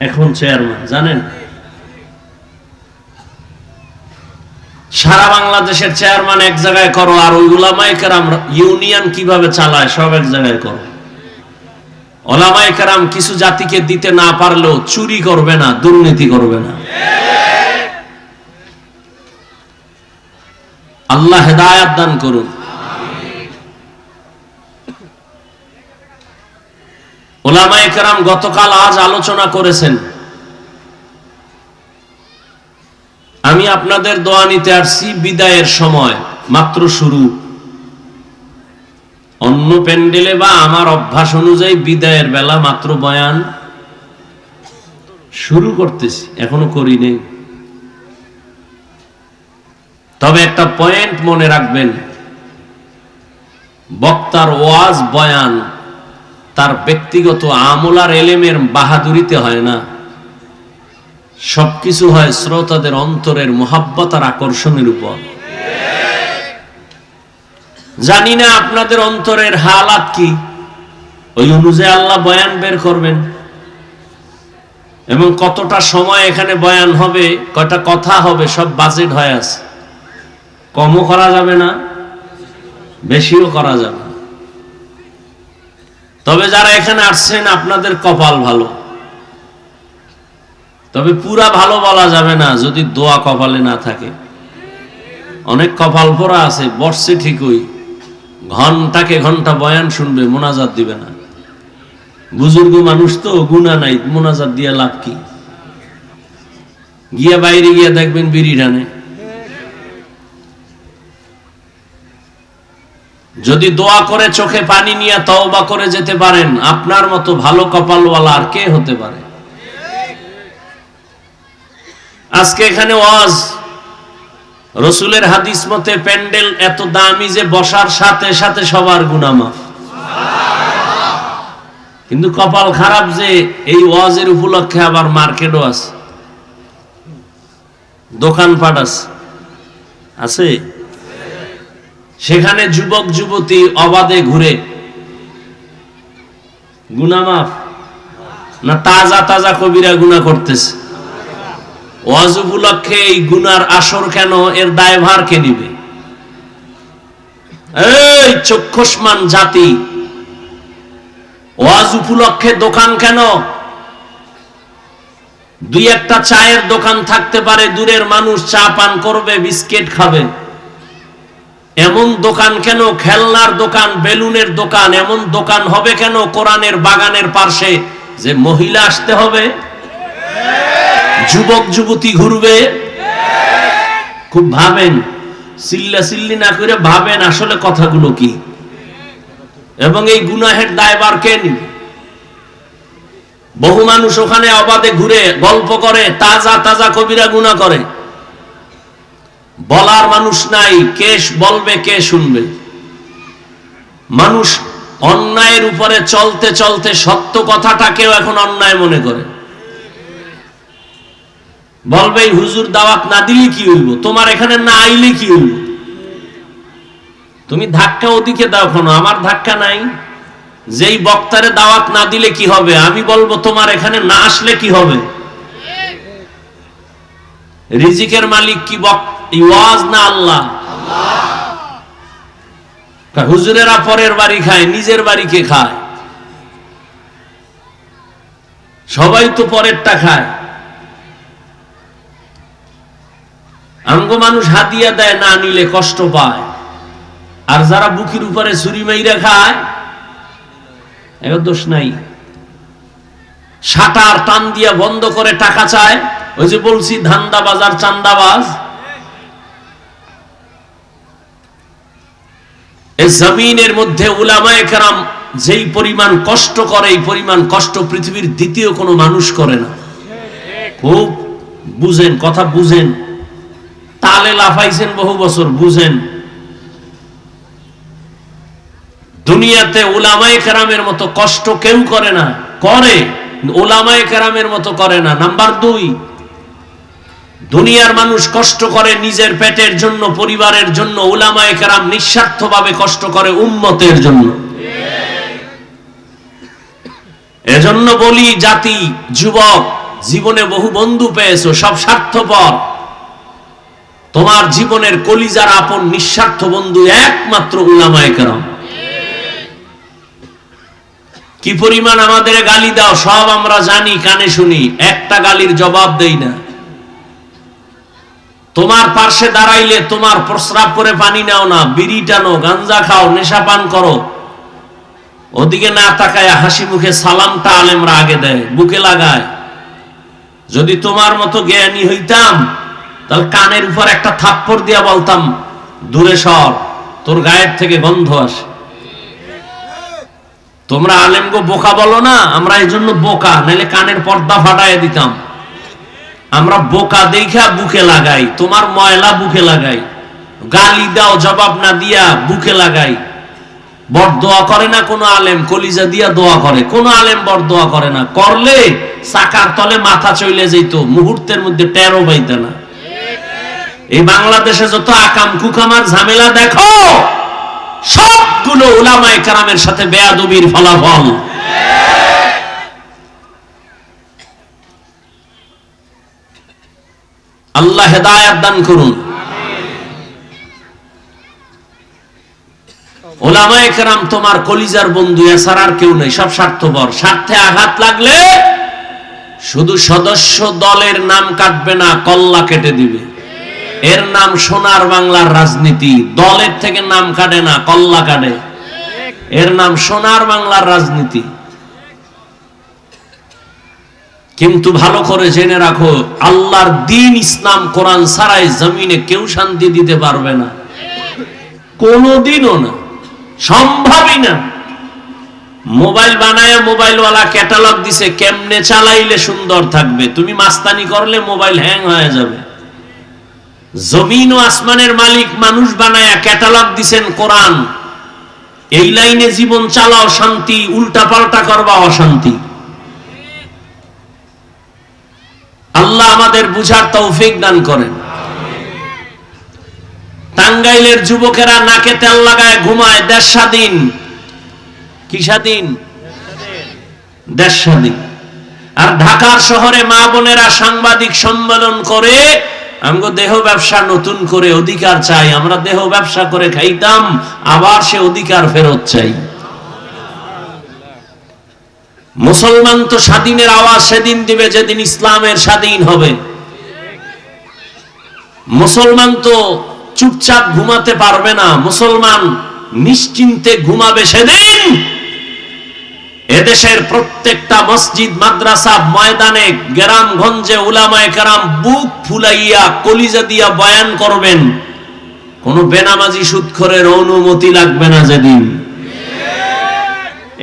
এখন চেয়ারম্যান জানেন? সারা বাংলাদেশের চেয়ারম্যান এক জায়গায় করো, আর ওই উলামায়ে কেরাম ইউনিয়ন কিভাবে চালায় সব এক জায়গায় করো। উলামায়ে কেরাম কিছু জাতিকে দিতে না পারলেও চুরি করবে না, দুর্নীতি করবে না। আল্লাহ হেদায়েত দান করুন। উলামায়ে কেরাম গতকাল আজ আলোচনা করেছেন। আমি আপনাদের দোয়া নিতে আসছি। বিদায়ের সময় মাত্র শুরু। অন্য প্যান্ডেলে বা আমার অভ্যাস অনুযায়ী বিদায়ের বেলা মাত্র বয়ান শুরু করতেছি, এখনো করি নেই। তবে একটা পয়েন্ট মনে রাখবেন, বক্তার ওয়াজ বয়ান তার ব্যক্তিগত আমল আর এলেমের বাহাদুরিতে হয় না, সবকিছু হয় শ্রোতাদের অন্তরের মোহাব্বত আর আকর্ষণের উপর। জানি না আপনাদের অন্তরের হালাত কি, ওই অনুযায়ী আল্লাহ বয়ান বের করবেন। এবং কতটা সময় এখানে বয়ান হবে, কয়টা কথা হবে, সব বাজেট হয়ে আছে। কমও করা যাবে না, বেশিও করা যাবে না। তবে যারা এখানে আসছেন আপনাদের কপাল ভালো। তবে পুরা ভালো বলা যাবে না যদি দোয়া কপালে না থাকে। অনেক কপাল পোড়া আছে, বসছে ঠিকই, ঘন্টাকে ঘন্টা বয়ান শুনবে, মোনাজাত দিবে না। বুজুর্গ মানুষ তো, গুনাহ নাই, মোনাজাত দিয়ে লাভ কি? গিয়া বাইরে গিয়া দেখবেন বিড়ি টানে। যদি দোয়া করে চোখে পানি নিয়ে তওবা করে যেতে পারেন, আপনার মতো ভালো কপালওয়ালা আর কে হতে পারে? আজকে এখানে ওয়াজ, রসুলের হাদিস মতে প্যান্ডেল এত দামি যে বসার সাথে সাথে সবার গুনাহ মাফ। কিন্তু কপাল খারাপ যে এই ওয়াজের উপলক্ষে আবার মার্কেটও আছে, দোকানপাট আছে। সেখানে যুবক যুবতী অবাধে ঘুরে, গুনাহ মাফ না তাজা তাজা কবিরা গুনাহ করতেছে। ওয়াজ উপলক্ষে এই গুনার আসর কেন, এর দায়ভার কে নিবে? এই চক্ষুষ্মান জাতি, ওয়াজ উপলক্ষে দোকান কেন? দুই একটা চায়ের দোকান থাকতে পারে, দূরের মানুষ চা পান করবে, বিস্কিট খাবে। এমন দোকান কেন? খেলনার দোকান, বেলুনের দোকান, এমন দোকান হবে কেন কোরআনের বাগানের পাশে যে মহিলা আসতে হবে, যুবক যুবতী ঘুরবে? খুব ভাবেন, চিল্লা চিল্লি না করে ভাবেন আসলে কথাগুলো কি, এবং এই গুনাহের দায়ভার কে নিবে? বহু মানুষ ওখানে অবাধে ঘুরে গল্প করে, তাজা তাজা কবিরা গুনাহ করে, বলার মানুষ নাই, কে বলবে, কে শুনবে? মানুষ অন্যায়ের উপরে চলতে চলতে সত্য কথাটাকেও এখন অন্যায় মনে করে। বলবে এই হুজুর দাওয়াত না দিলে কি হইব, তোমার এখানে না আইলে কি হইব? তুমি ধাক্কা ওদিকে দাও, কেন আমার ধাক্কা নাই? যেই বক্তারে দাওয়াত না দিলে কি হবে, আমি বলবো তোমার এখানে না আসলে কি হবে? রিজিকের মালিক কি ওয়াজ না আল্লাহ? হুজুরেরা পরের বাড়ি খায়, নিজের বাড়ি কে খায়? সবাই তো পরেরটা খায়। আমগো মানুষ হাদিয়া দেয়, না নিলে কষ্ট পায়। আর যারা বুকের উপরে ছুরি মাইরা খায়, এর দোষ নাই। শাটার টান দিয়া বন্ধ করে টাকা চায়, ওই যে বলছি ধান্দাবাজ আর চান্দাবাজ। এই জমিনের মধ্যে উলামায়ে কেরাম যেই পরিমাণ কষ্ট করে, এই পরিমাণ কষ্ট পৃথিবীর দ্বিতীয় কোনো মানুষ করে না। খুব বুঝেন, কথা বুঝেন। তালে লাফাইছেন বহু বছর, বুঝেন। দুনিয়াতে উলামায়ে কেরামের মতো কষ্ট কেউ করে না, করে উলামায়ে কেরামের মতো করে না। নাম্বার 2, দুনিয়ার মানুষ কষ্ট করে নিজের পেটের জন্য, পরিবারের জন্য। উলামায়ে কেরাম নিঃস্বার্থভাবে কষ্ট করে উম্মতের জন্য। এজন্য বলি, জাতি, যুবক, জীবনে বহু বন্ধু পেয়েছো, সব স্বার্থপর। তোমার জীবনের কলিজার আপন নিঃস্বার্থ বন্ধু একমাত্র উলামায়ে কেরাম। কি পরিমাণ আমাদের গালি দাও সব আমরা জানি, কানে শুনি, একটা গালির জবাব দেই না। তোমার পার্শ্বে দাঁড়াইলে তোমার প্রস্রাব করে পানি নাও না, বিড়ি টানো, গাঞ্জা খাও, নেশা পান করো, ওদিকে না তাকায় হাসি মুখে সালামটা আলেমরা আগে দেয়, বুকে লাগায়। যদি তোমার মতো জ্ঞানী হইতাম, তাহলে কানের উপর একটা থাপ্পড় দিয়া বলতাম, দূরে সর, তোর গায়ের থেকে গন্ধ আসে। তোমরা আলেমগো বোকা বলো না, আমরা এই জন্য বোকা, নাইলে কানের পর্দা ফাটায় দিতাম। আমরা বোকা দেখা বুকে লাগাই, তোমার ময়লা বুকে লাগাই। গালি দাও, জবাব না দিয়া বুকে লাগাই। বরদোয়া করে না কোন আলেম, কলিজা দিয়া দোয়া করে। কোন আলেম বরদোয়া করে না, করলে চাকার তলে মাথা চলে যেত, মুহূর্তের মধ্যে টেরও পাইতে না। এই বাংলাদেশে যত আকাম কুকামার ঝামেলা দেখো, সবগুলো উলামায়ে কেরামের সাথে বেয়াদবির ফলাফল। আল্লাহ হেদায়েত দান করুন। উলামায়ে কেরাম তোমার কলিজার বন্ধু, এছাড়া আর কেউ নেই, সব স্বার্থপর। স্বার্থে আঘাত লাগলে শুধু সদস্য দলের নাম কাটবে না, কল্লা কেটে দিবে। এর নাম সোনার বাংলার রাজনীতি। দলের থেকে নাম কাটে না, কল্লা কাটে। এর নাম সোনার বাংলার রাজনীতি। কিন্তু ভালো করে জেনে রাখো, আল্লাহর দ্বীন ইসলাম কোরআন ছাড়াই জমিনে কেউ শান্তি দিতে পারবে না, কোনদিনও না, সম্ভবই না। মোবাইল বানায় মোবাইলওয়ালা ক্যাটালগ দিছে, কেমনে চালাইলে সুন্দর থাকবে। তুমি মাস্তানি করলে মোবাইল হ্যাং হয়ে যাবে। জমিন ও আসমানের মালিক মানুষ বানায়া ক্যাটালগ দিছেন কোরআন, এই লাইনে জীবন চালাও শান্তি, উল্টা পাল্টা করবা অশান্তি। আল্লাহ আমাদের বুঝার তৌফিক দান করেন। টাঙ্গাইলের যুবকেরা নাকে তেল লাগায় ঘুমায়, দেশ স্বাধীন। কি স্বাধীন? দেশ স্বাধীন। আর ঢাকার শহরে মা বোনেরা সাংবাদিক সম্মেলন করে, আমগো দেহ ব্যবসা নতুন করে অধিকার চাই। আমরা দেহ ব্যবসা করে খাইতাম, আবার সে অধিকার ফেরত চাই। মুসলমান তো স্বাধীনের আওয়াজ সেদিন দিবে যেদিন ইসলামের স্বাধীন হবে। মুসলমান তো চুপচাপ ঘুমাতে পারবে না, মুসলমান নিশ্চিন্তে ঘুমাবে সেদিন এদেশের প্রত্যেকটা মসজিদ, মাদ্রাসা, ময়দানে, গ্রামগঞ্জে উলামায়ে কেরাম বুক ফুলাইয়া কলিজা দিয়া বয়ান করবেন। কোন বেনামাজি সুদখোরের অনুমতি লাগবে না যেদিন।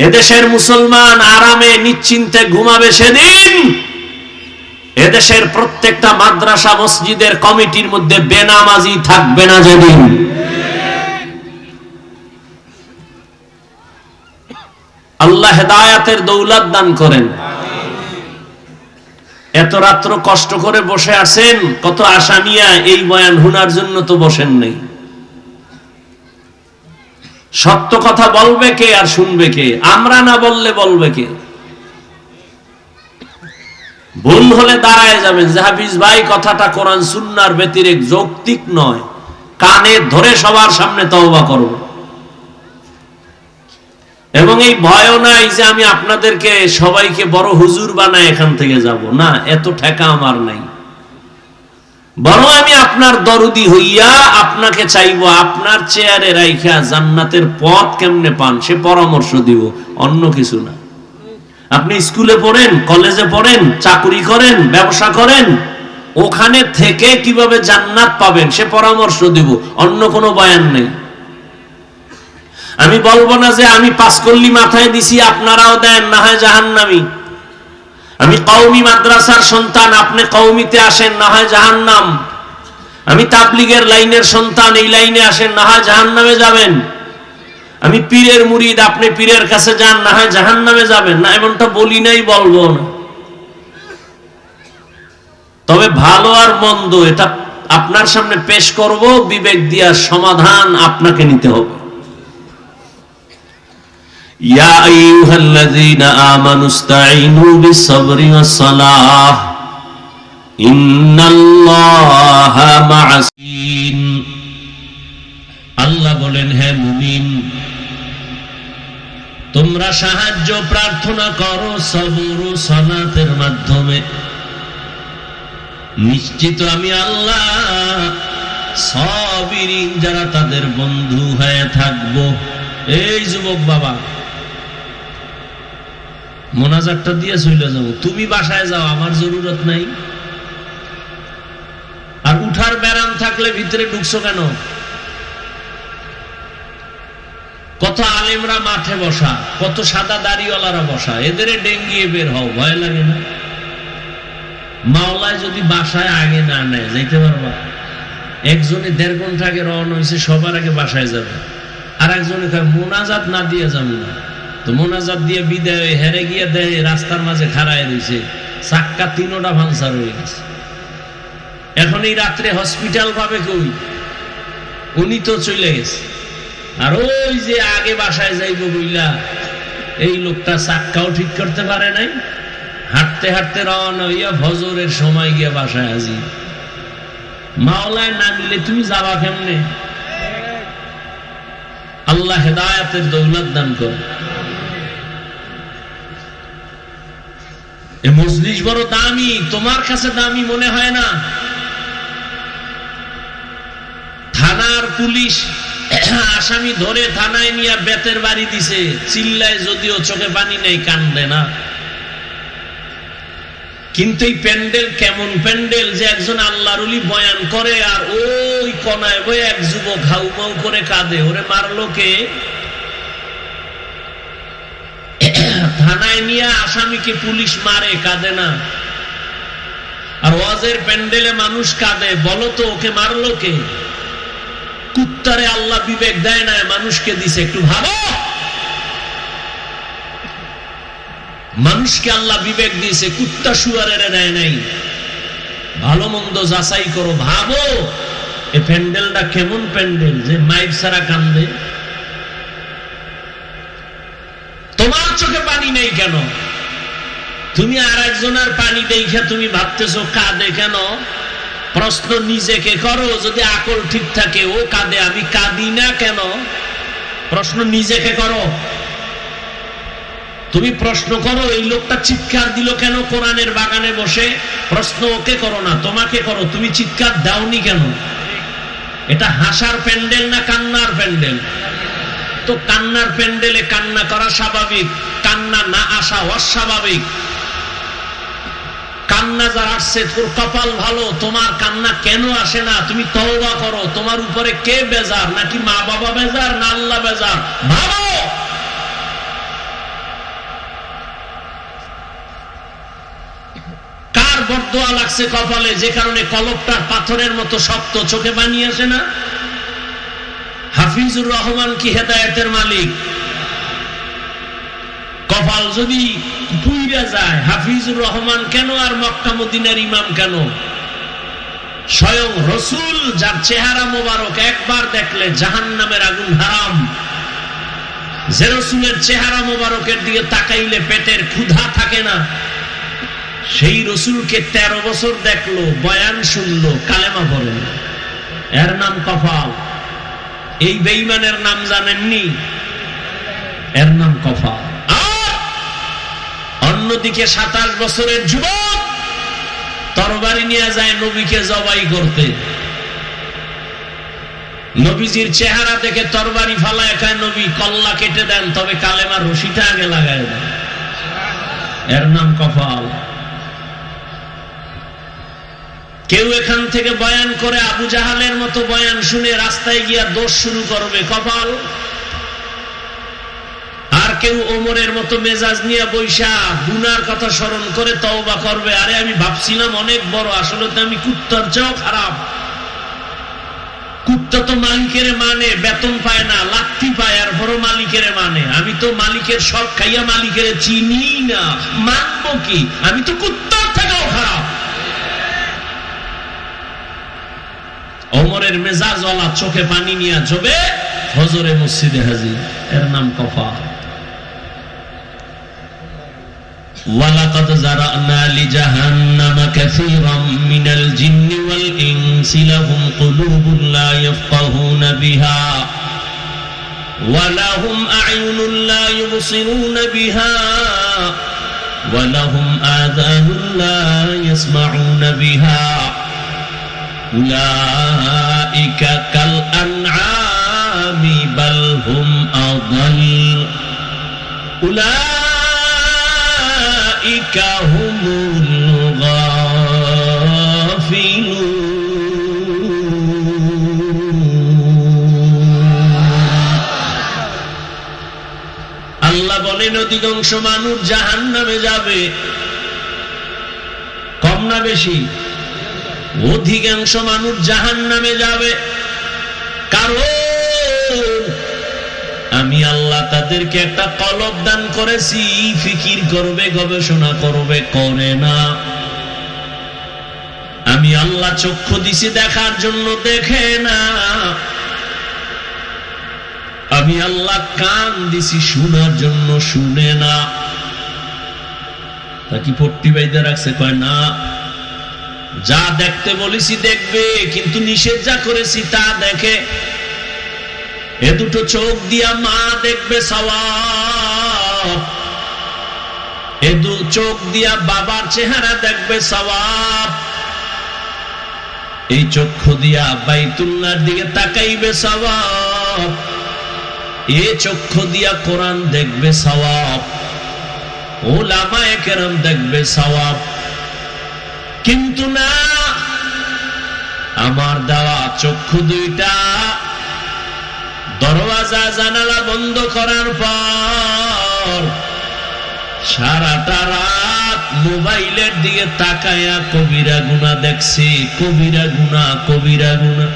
এদেশের মুসলমান আরামে নিশ্চিন্তে ঘুমাবে সেদিন এদেশের প্রত্যেকটা মাদ্রাসা, মসজিদের কমিটির মধ্যে বেনামাজি থাকবে না যেদিন। আল্লাহ হেদায়েতের দৌলত দান করেন। এত রাত্র কষ্ট করে বসে আছেন, কত আশা নিয়ে এই বয়ান শোনার জন্য তো বসেন নাই। সত্য কথা বলবে কে আর শুনবে কে? আমরা না বললে বলবে কে? ভুল হলে দাঁড়ায় যাবেন যে হাফিজ ভাই কথাটা কোরআন সুন্নাহর ব্যতিরেক, যৌক্তিক নয়, কানে ধরে সবার সামনে তওবা করব। এবং এই ভয়ও নাই যে আমি আপনাদেরকে সবাইকে বড় হুজুর বানায় এখান থেকে যাব, না, এত ঠেকা আমার নাই। বরং আমি আপনার দরদি হইয়া আপনাকে চাইবো আপনার চেয়ারে রাইখা জান্নাতের পথ কেমনে পান সে পরামর্শ দিব, অন্য কিছু না। আপনি স্কুলে পড়েন, কলেজে পড়েন, চাকরি করেন, ব্যবসা করেন, ওখানে থেকে কিভাবে জান্নাত পাবেন সে পরামর্শ দিব, অন্য কোনো বয়ান নেই। আমি বলবো না যে আমি পাঁচকল্লি মাথায় দিছি আপনারাও দেন, না হয় জাহান্নামী। আমি কওমি মাদ্রাসার সন্তান, আপনি কওমিতে আসেন, না হয় জাহান্নাম। আমি তাবলীগের লাইনের সন্তান, এই লাইনে আসেন, না হয় জাহান্নামে যাবেন। আমি পীরের মুরিদ, আপনি পীরের কাছে যান, না হয় জাহান্নামে যাবেন। না, এমনটা বলি নাই, বলবো না। তবে ভালো আর মন্দ এটা আপনার সামনে পেশ করব, বিবেক দিয়া সমাধান আপনাকে নিতে হবে। ইয়া আইয়ুহাল্লাযীনা আমানুস্তাঈনু বিস-সাবরি ওয়াস-সালাহ ইন্নাল্লাহা মা'আস-সাবিরিন। আল্লাহ বলেন, হে মুমিন, তোমরা সাহায্য প্রার্থনা করো সবর ও সালাতের মাধ্যমে। নিশ্চিত আমি আল্লাহ সাবিরিন যারা তাদের বন্ধু হয়ে থাকবো। এই যুবক বাবা, মোনাজাতটা দিয়ে চলে যাও, তুমি বাসায় যাও, আমার জরুরত নাই। আর উঠার ব্যারাম থাকলে ভিতরে ঢুকছো কেন? কত আলেমরা মাঠে বসা, কত সাদা দাড়িওয়ালারা বসা, এদের ডেঙ্গিয়ে বের হও, ভয় লাগে না? মাওলায় যদি বাসায় আগে না নেয় যাইতে পারবা? একজনে 1.5 ঘন্টা আগে রওনা হয়েছে, সবার আগে বাসায় যাবে। আর একজনে কয় মোনাজাত না দিয়ে যাবো না, তো মোনাজাত দিয়ে বিদায় হেরে গিয়ে দেয় রাস্তার মাঝে খাড়ায় রয়েছে, চাক্কা 3টা ভাঙচার হয়ে গেছে। এখন এই রাত্রে হসপিটাল পাবে কই? উনি তো চলে গেছে। আর ওই যে আগে বাসায় যাইব বইলা এই লোকটা চাক্কাও ঠিক করতে পারে নাই, হাঁটতে হাঁটতে রওনা হইয়া ফজরের সময় গিয়া বাসায় হাজির। মাওলায় না নিলে তুমি যাবা কেমনে? আল্লাহ হেদায়েতের দৌলত দান করুন। এই মজলিস বড় দামি, তোমার কাছে দামি মনে হয় না? থানার পুলিশ আসামি ধরে থানায় নিয়ে বেতের বাড়ি দিছে, চিল্লায় যদিও চোখে পানি নেই, কান্দে না। কিন্তু এই প্যান্ডেল কেমন প্যান্ডেল যে একজন আল্লাহর ওলি বয়ান করে আর ওই কোনায় বই এক যুবক হাউমাউ করে কাঁদে, ওরে মারলো কে? থানায় নিয়ে আসামিকে পুলিশ মারে, কাঁদে না। আর ওয়াজের প্যান্ডেলে মানুষ কাঁদে, বলো তো ওকে মারলো কে? কুত্তারে আল্লাহ বিবেক দেয় না, মানুষকে দিছে। একটু ভাবো, মানুষকে আল্লাহ বিবেক দিয়েছে, কুত্তা শুয়ারের দেয় নাই। ভালো মন্দ যাচাই করো, ভাবো এই প্যান্ডেলটা কেমন প্যান্ডেল যে মাইক ছাড়া কান্দে। তোমার চোখে পানি নেই কেন? তুমি আর একজনের পানি দেখে তুমি ভাবতেছো কাঁদে কেন? প্রশ্ন নিজেকে করো, যদি আকল ঠিক থাকে ও কাঁদে, আমি কাঁদি না কেন? প্রশ্ন নিজেকে করো। তুমি প্রশ্ন করো এই লোকটা চিৎকার দিল কেন কোরআনের বাগানে বসে? প্রশ্ন ওকে করো না, তোমাকে করো, তুমি চিৎকার দাওনি কেন? এটা হাসার প্যান্ডেল না কান্নার প্যান্ডেল? তো কান্নার প্যান্ডেলে কান্না করা স্বাভাবিক, কান্না না আসা অস্বাভাবিক। কান্না যার আসছে তোর কপাল ভালো, তোমার কান্না কেন আসে না? তুমি তওবা করো, তোমার উপরে কে বেজার? নাকি মা বাবা বেজার, না আল্লাহ বেজার? ভাবো। কার বদদোয়া লাগছে কপালে যে কারণে কলবটা পাথরের মতো শক্ত, চোখে পানি আসে না? হাফিজুর রহমান কি হেদায়েতের মালিক? কপাল যদি পুইরা যায়, হাফিজুর রহমান কেন আর মক্কা মদিনার ইমাম কেন? স্বয়ং রসুল যার চেহারা মোবারক একবার দেখলে জাহান্নামের আগুন হারাম, যে রসুলের চেহারা মোবারকের দিকে তাকাইলে পেটের ক্ষুধা থাকে না, সেই রসুলকে 13 বছর দেখলো, বয়ান শুনলো, কালেমা পড়ে না। এর নাম কপাল। এই বেঈমানের নাম জানেননি? এর নাম কপাল। আর অন্যদিকে 27 বছরের যুবক তরবারি নিয়ে যায় নবীকে জবাই করতে। নবীজির চেহারা দেখে তরবারি ফালায় কয় নবী কল্লা কেটে দেন, তবে কালেমার রশিটা আগে লাগায় দেন। এর নাম কপাল। কেউ এখান থেকে বয়ান করে আবু জাহালের মতো বয়ান শুনে রাস্তায় গিয়া দোষ শুরু করবে, কপাল। আর কেউ ওমরের মতো মেজাজ নিয়ে বৈশা গুনার কথা স্মরণ করে তওবা করবে, আরে আমি ভাবছিলাম অনেক বড়, আসলে তো আমি কুত্তার চেয়েও খারাপ। কুত্তা তো মালিকের মানে, বেতন পায় না, লাত্তি পায়, আর বড় মালিকের মানে। আমি তো মালিকের সব খাইয়া মালিকের চিনি না, মানবো কি? আমি তো কুত্তার থেকেও খারাপ। ওমরের মেজাজ ওয়ালা চোখে পানি নিয়ে জবে হজরে মসজিদে হাজির। এর নাম কপাল। ওয়ালাকাদ যারানা লিজাহান্নামা কাসীরাম মিনাল জিন্নি ওয়াল ইনসি লাহুম কুলুবুন লা ইয়াফকাহুনা বিহা ওয়া লাহুম আ'য়ুনুন লা ইউবসিরুনা বিহা ওয়া লাহুম আযানুন লা ইয়াসমাউনা বিহা উলাইকা কাল আনআমি বাল হুম আযাল উলাইকা হুমুল গাফিলুন। আল্লাহ বলেন অধিকাংশ মানুষ জাহান্নামে যাবে। কম না বেশি? অধিকাংশ মানুষ জাহান্নামে যাবে। কারণ আমি আল্লাহ তাদেরকে একটা কলব দান করেছি, ফিকির করবে, গবেষণা করবে, করে না। আমি আল্লাহ চক্ষু দিছি দেখার জন্য, দেখে না। আমি আল্লাহ কান দিছি শোনার জন্য, শুনে না। তা কি পট্টি বাইদা রাখছে? কয় না, যা দেখতে বলেছি দেখবে, কিন্তু নিষেধ যা করেছি তা দেখে। এ দুটো চোখ দিয়া মা দেখবে সওয়াব, এ দু চোখ দিয়া বাবার চেহারা দেখবে সওয়াব, এই চক্ষু দিয়া বাইতুল্লাহর দিকে তাকাইবে সওয়াব, এই চক্ষু দিয়া কোরআন দেখবে সওয়াব, উলামায়ে কেরাম দেখবে সওয়াব। কিন্তু না, আমার দেওয়া চক্ষু দুইটা দরওয়াজা জানালা বন্ধ করার পর সারাটা রাত মোবাইলের দিকে তাকায়া কবিরা গুনাহ দেখছি, কবিরা গুনাহ, কবিরা গুনাহ।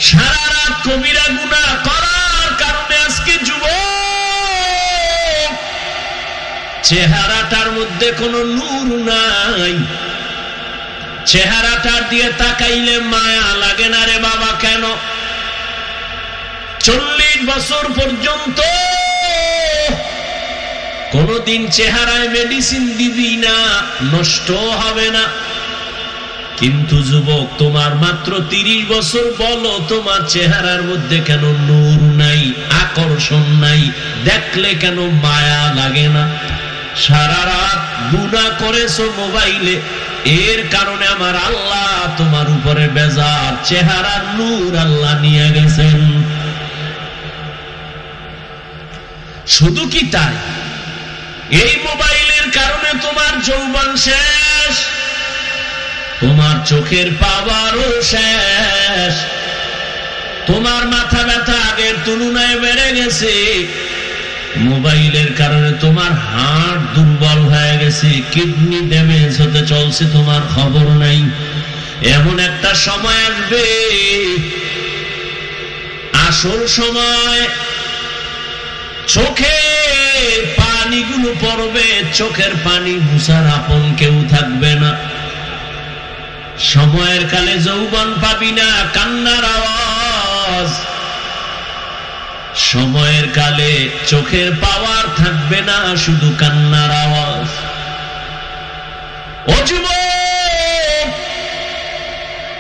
সারা রাত কবিরা গুনাহ করার কারণে আজকে যুবক চেহারাটার মধ্যে কোনো নূর নাই। চেহারাটার দিয়ে তাকাইলে মায়া লাগে না রে বাবা। কেন? 40 বছর পর্যন্ত কোনদিন চেহারায় মেডিসিন দিবি না, নষ্ট হবে না। কিন্তু যুবক, তোমার মাত্র 30 বছর, বলো তোমার চেহারার মধ্যে কেন নূর নাই, আকর্ষণ নাই, দেখলে কেন মায়া লাগে না? সারা রাত গুনাহ করেছো মোবাইলে, এর কারণে আমার আল্লাহ তোমার উপরে বেজার, চেহারার নূর আল্লাহ নিয়ে গেছেন। শুধু কি তাই, এই মোবাইলের কারণে তোমার যৌবন শেষ, তোমার চোখের পাওয়ারও শেষ, তোমার মাথা ব্যথা আগের তুলনায় বেড়ে গেছে। মোবাইলের কারণে তোমার হার্ট দুর্বল হয়ে গেছে, কিডনি ড্যামেজ হতে চলছে, তোমার খবর নাই। এমন একটা সময় আসবে, আসল সময়, চোখে পানিগুলো পড়বে, চোখের পানি মুছার আপন কেউ থাকবে না। সময়ের কালে যৌবন পাবি না, কান্নার আওয়াজ। সময়ের কালে চোখের পাওয়ার থাকবে না, শুধু কান্নার আওয়াজ। ও যুবক,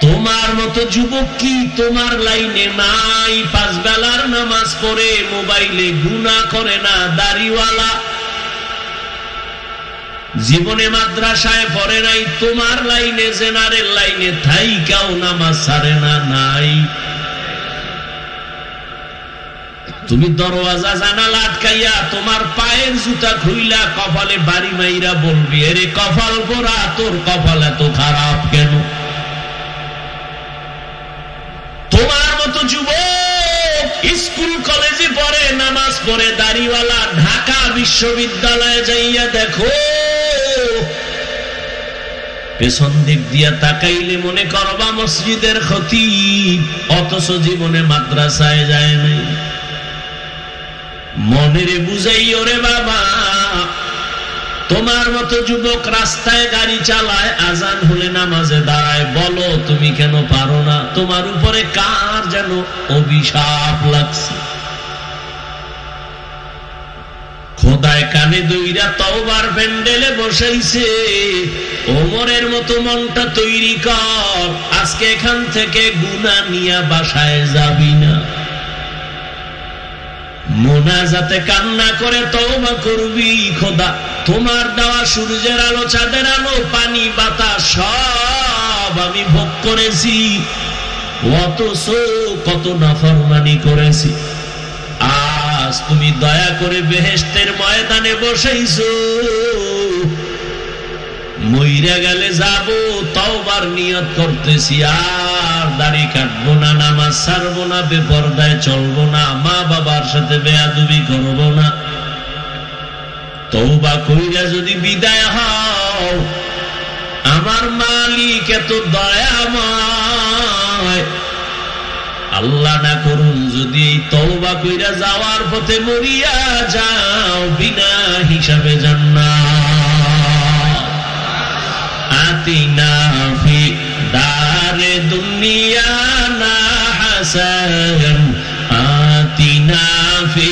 তোমার মতো যুবক কি তোমার লাইনে নাই? 5 বেলার নামাজ পড়ে মোবাইলে গুনাহ করে না, দাড়িওয়ালা, জীবনে মাদ্রাসায় পড়ে নাই, তোমার লাইনে জেনারেল লাইনে থাইকাও নামাজ ছাড়ে না। নাই, তুমি দরওয়াজা জানালা আটকাইয়া তোমার পায়ের জুতা খুইলা কপালে বাড়ি মাইরা বলবি, এরে কপাল পোড়া, তোর কপাল এত খারাপ কেন? তোমার মতো যুবক স্কুল কলেজে পড়ে, নামাজ পড়ে, দাড়িওয়ালা, ঢাকা বিশ্ববিদ্যালয়ে যাইয়া দেখো, পেছন দিক দিয়া তাকাইলে মনে করবা মসজিদের খতিব, অথচ জীবনে মাদ্রাসায় যায় নাই। মনের বুঝাই ওরে বাবা, তোমার মতো যুবক রাস্তায় গাড়ি চালায়, আজান হলে নামাজে দাঁড়ায়, বলো তুমি কেন পারো না? তোমার উপরে কার যেন অভিশাপ লাগছে। খোদায় কানে দইরা তওবার প্যান্ডেলে বসাইছে, ওমরের মতো মনটা তৈরি কর, আজকে এখান থেকে গুনাহ নিয়া বাসায় যাবি না। মোনাজাতে কান্না করে তওবা করবি, খোদা তোমার দেওয়া সূর্যের আলো, চাঁদের আলো, পানি, বাতাস সব আমি ভোগ করেছি, অথচ কত নাফরমানি করেছি। আজ তুমি দয়া করে বেহেশতের ময়দানে বসাইছো, মইরা গেলে যাব, তওবার নিয়ত করতেছি, আর দাড়ি কাটবো না, নামাজ ছাড়বো না, বেপরদায় চলবো না, মা বাবার সাথে বেয়াদবি করবো না। তওবা কইরা যদি বিদায় হও, আমার মালিক এত দয়াময়, আল্লাহ না করুন যদি এই তওবা কইরা যাওয়ার পথে মরিয়া যাও, বিনা হিসাবে জান্নাত। আতিনা ফি দারে দুনিয়া না হাসান, আতিনা ফি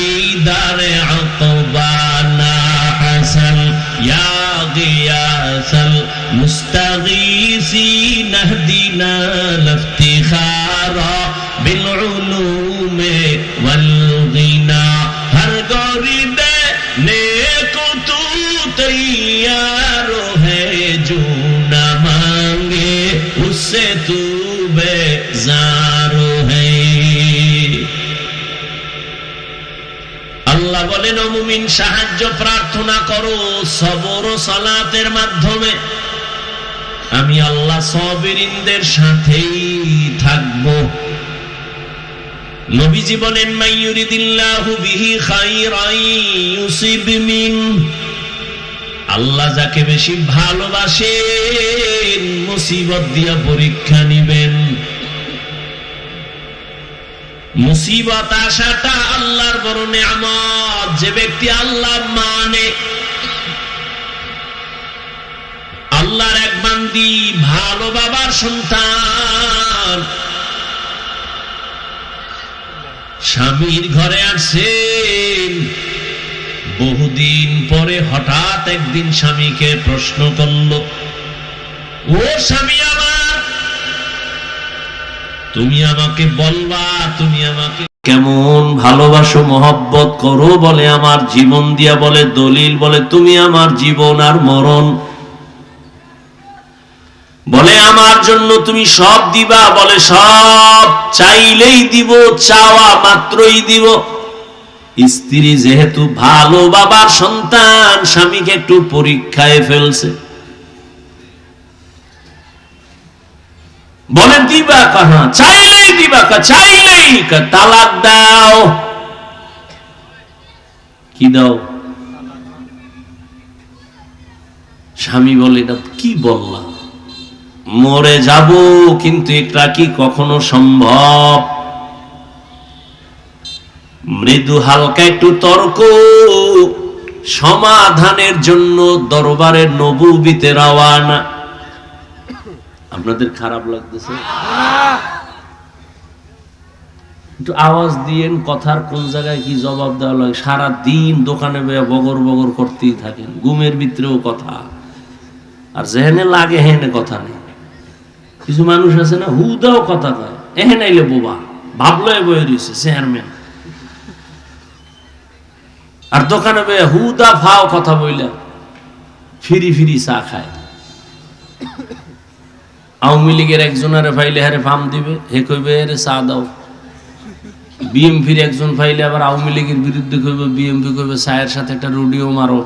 দারে আকবা না হাসান, ইয়া গিয়াসাল মুস্তাগীসিন ইহদিনা লিফতিখারা بالعلوم والغنى ہر غریب نیک تو تیار ہے جو نہ مانگے اس سے تو بیزار ہے। আল্লাহ বলেন, ও মুমিন সাহায্য প্রার্থনা করো সবর ও সালাতের মাধ্যমে, আমি আল্লাহ সাবিরিনদের সাথেই থাকবো। নবীজি বলেন, মাইয়ুরিদিল্লাহু বিহি খাইরান ইউসিব মিন, আল্লাহ যাকে বেশি ভালোবাসেন মুসিবত দিয়া পরীক্ষা নিবেন। মুসিবত আসাটা আল্লাহর বড় নিয়ামত। যে ব্যক্তি আল্লাহ মানে, আল্লাহর এক বান্দি, ভালো বাবার সন্তান, স্বামীর ঘরে আসছেন, বহুদিন পরে হঠাৎ একদিন স্বামীকে প্রশ্ন করল, ও স্বামী আমার, তুমি আমাকে বলবা তুমি আমাকে কেমন ভালোবাসো, মহব্বত করো? বলে আমার জীবন দিয়া, বলে দলিল, বলে তুমি আমার জীবন আর মরণ, বলে আমার জন্য তুমি সব দিবা, বলে সব, চাইলেই দিব, চাওয়া মাত্রই দিব। স্ত্রী যেহেতু ভালো বাবার সন্তান, স্বামীকে একটু পরীক্ষায় ফেলছে, বলে দিবা কাহা, চাইলেই দিবা, চাইলেই তালাক দাও। কি দাও? স্বামী বলে, এটা কি বললা, মরে যাব, কিন্তু এটা কি কখনো সম্ভব? মৃদু হালকা একটু তর্ক সমাধানের জন্য দরবারের নবুবীতে রওয়ানা। আপনাদের খারাপ লাগতেছে? একটু আওয়াজ দিয়েন, কথার কোন জায়গায় কি জবাব দেওয়া লাগে। সারা দিন দোকানে বগর বগর করতেই থাকেন, ঘুমের ভিতরেও কথা, আর যেহেনে লাগে হেনে কথা নেই। কিছু মানুষ আছে না হুদাও কথা কয়, এহেন আইলে বোবা ভাবলো বয়ে রয়েছে চেয়ারম্যান, আর দোকানে বয়ে হুদা ফাও কথা বইলা ফিরি ফিরি চা খায়। আওয়ামী লীগের একজনের ফাইলে হারে ফার্ম দিবে, হে কইবে রে চা দাও। বিএমপির একজন ফাইলে আবার আওয়ামী লীগের বিরুদ্ধে কইবে, বিএমপি কইবে চায়ের সাথে একটা রুডিও মারো।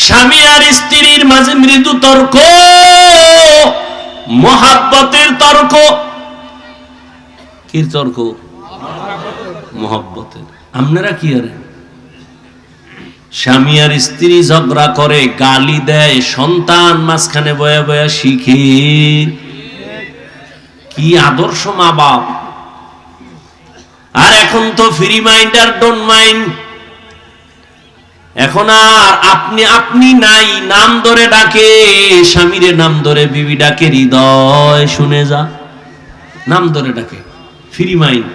স্বামী আর স্ত্রীর মাঝে মৃদু তর্ক, মহাব্বতের তর্ক। কি তর্ক? মহাব্বতের। আপনারা কি আরে স্বামী আর স্ত্রী ঝগড়া করে, গালি দেয়, সন্তান মাঝখানে বয়া বয়া শিখে। কি আদর্শ মা বাপ! আর এখন তো ফ্রি মাইন্ড আর ডোন্ট মাইন্ড। এখন আর আপনি আপনি নাই, নাম ধরে ডাকে। স্বামীরে নাম ধরে বিবি ডাকে হৃদয়, শুনে যা, নাম ধরে ডাকে, ফ্রি মাইন্ড।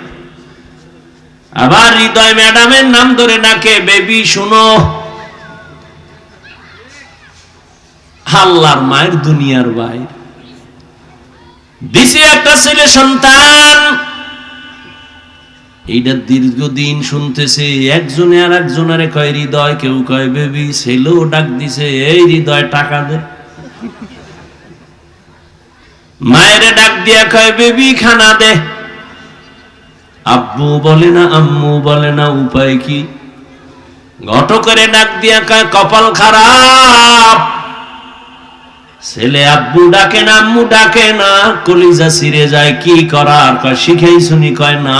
আবার হৃদয় ম্যাডামের নাম ধরে ডাকে বেবি শুনো। আল্লাহর মায়ের দুনিয়ার বাইর দিছে একটা ছেলে সন্তান, এইটা দীর্ঘদিন শুনতেছে। একজনে আর একজনারে কয় হৃদয়, কেউ কয় বেবি। ছেলেও ডাক দিছে, এই হৃদয় টাকা দে। মায়েরে ডাক দিয়া কয় বেবি খানা দে। আব্বু বলে না, আম্মু বলে না, উপায় কি? ঘটকেরে ডাক দিয়া কয় কপাল খারাপ। ছেলে আব্বু ডাকে না, আম্মু ডাকে না, কলিজা ছিঁড়ে যায়। কি করার? কয় শিখাই শুনি। কয় না,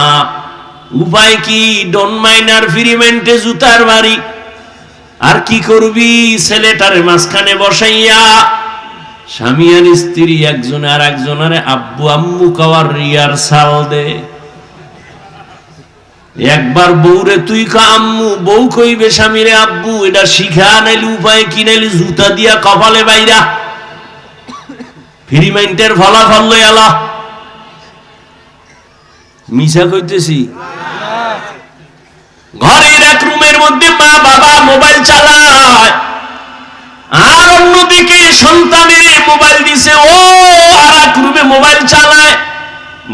উপায় কি? ডোন্ট মাইন্ড আর ফ্রি মাইন্ডে জুতার বাড়ি। আর কি করবি? ছেলেটারে মাঝখানে বসাইয়া স্বামী আর স্ত্রী একজনে আর একজনারে আব্বু আম্মু কওয়ার রিহার্সাল দে। একবার বউরে তুই কা আম্মু, বউ কইবে স্বামীরে আব্বু। এটা শিখা, নাইলে উপায় কি? নাইলে জুতা দিয়া কপালে বাইরা। ফ্রি মাইন্ডের ফলাফল লই আলা। মিছা কইতেছি? ঘরের এক রুমের মধ্যে মা বাবা মোবাইল চালায়, আর অন্যদিকে সন্তানের মোবাইল দিছে, ও আর এক রুমে মোবাইল চালায়।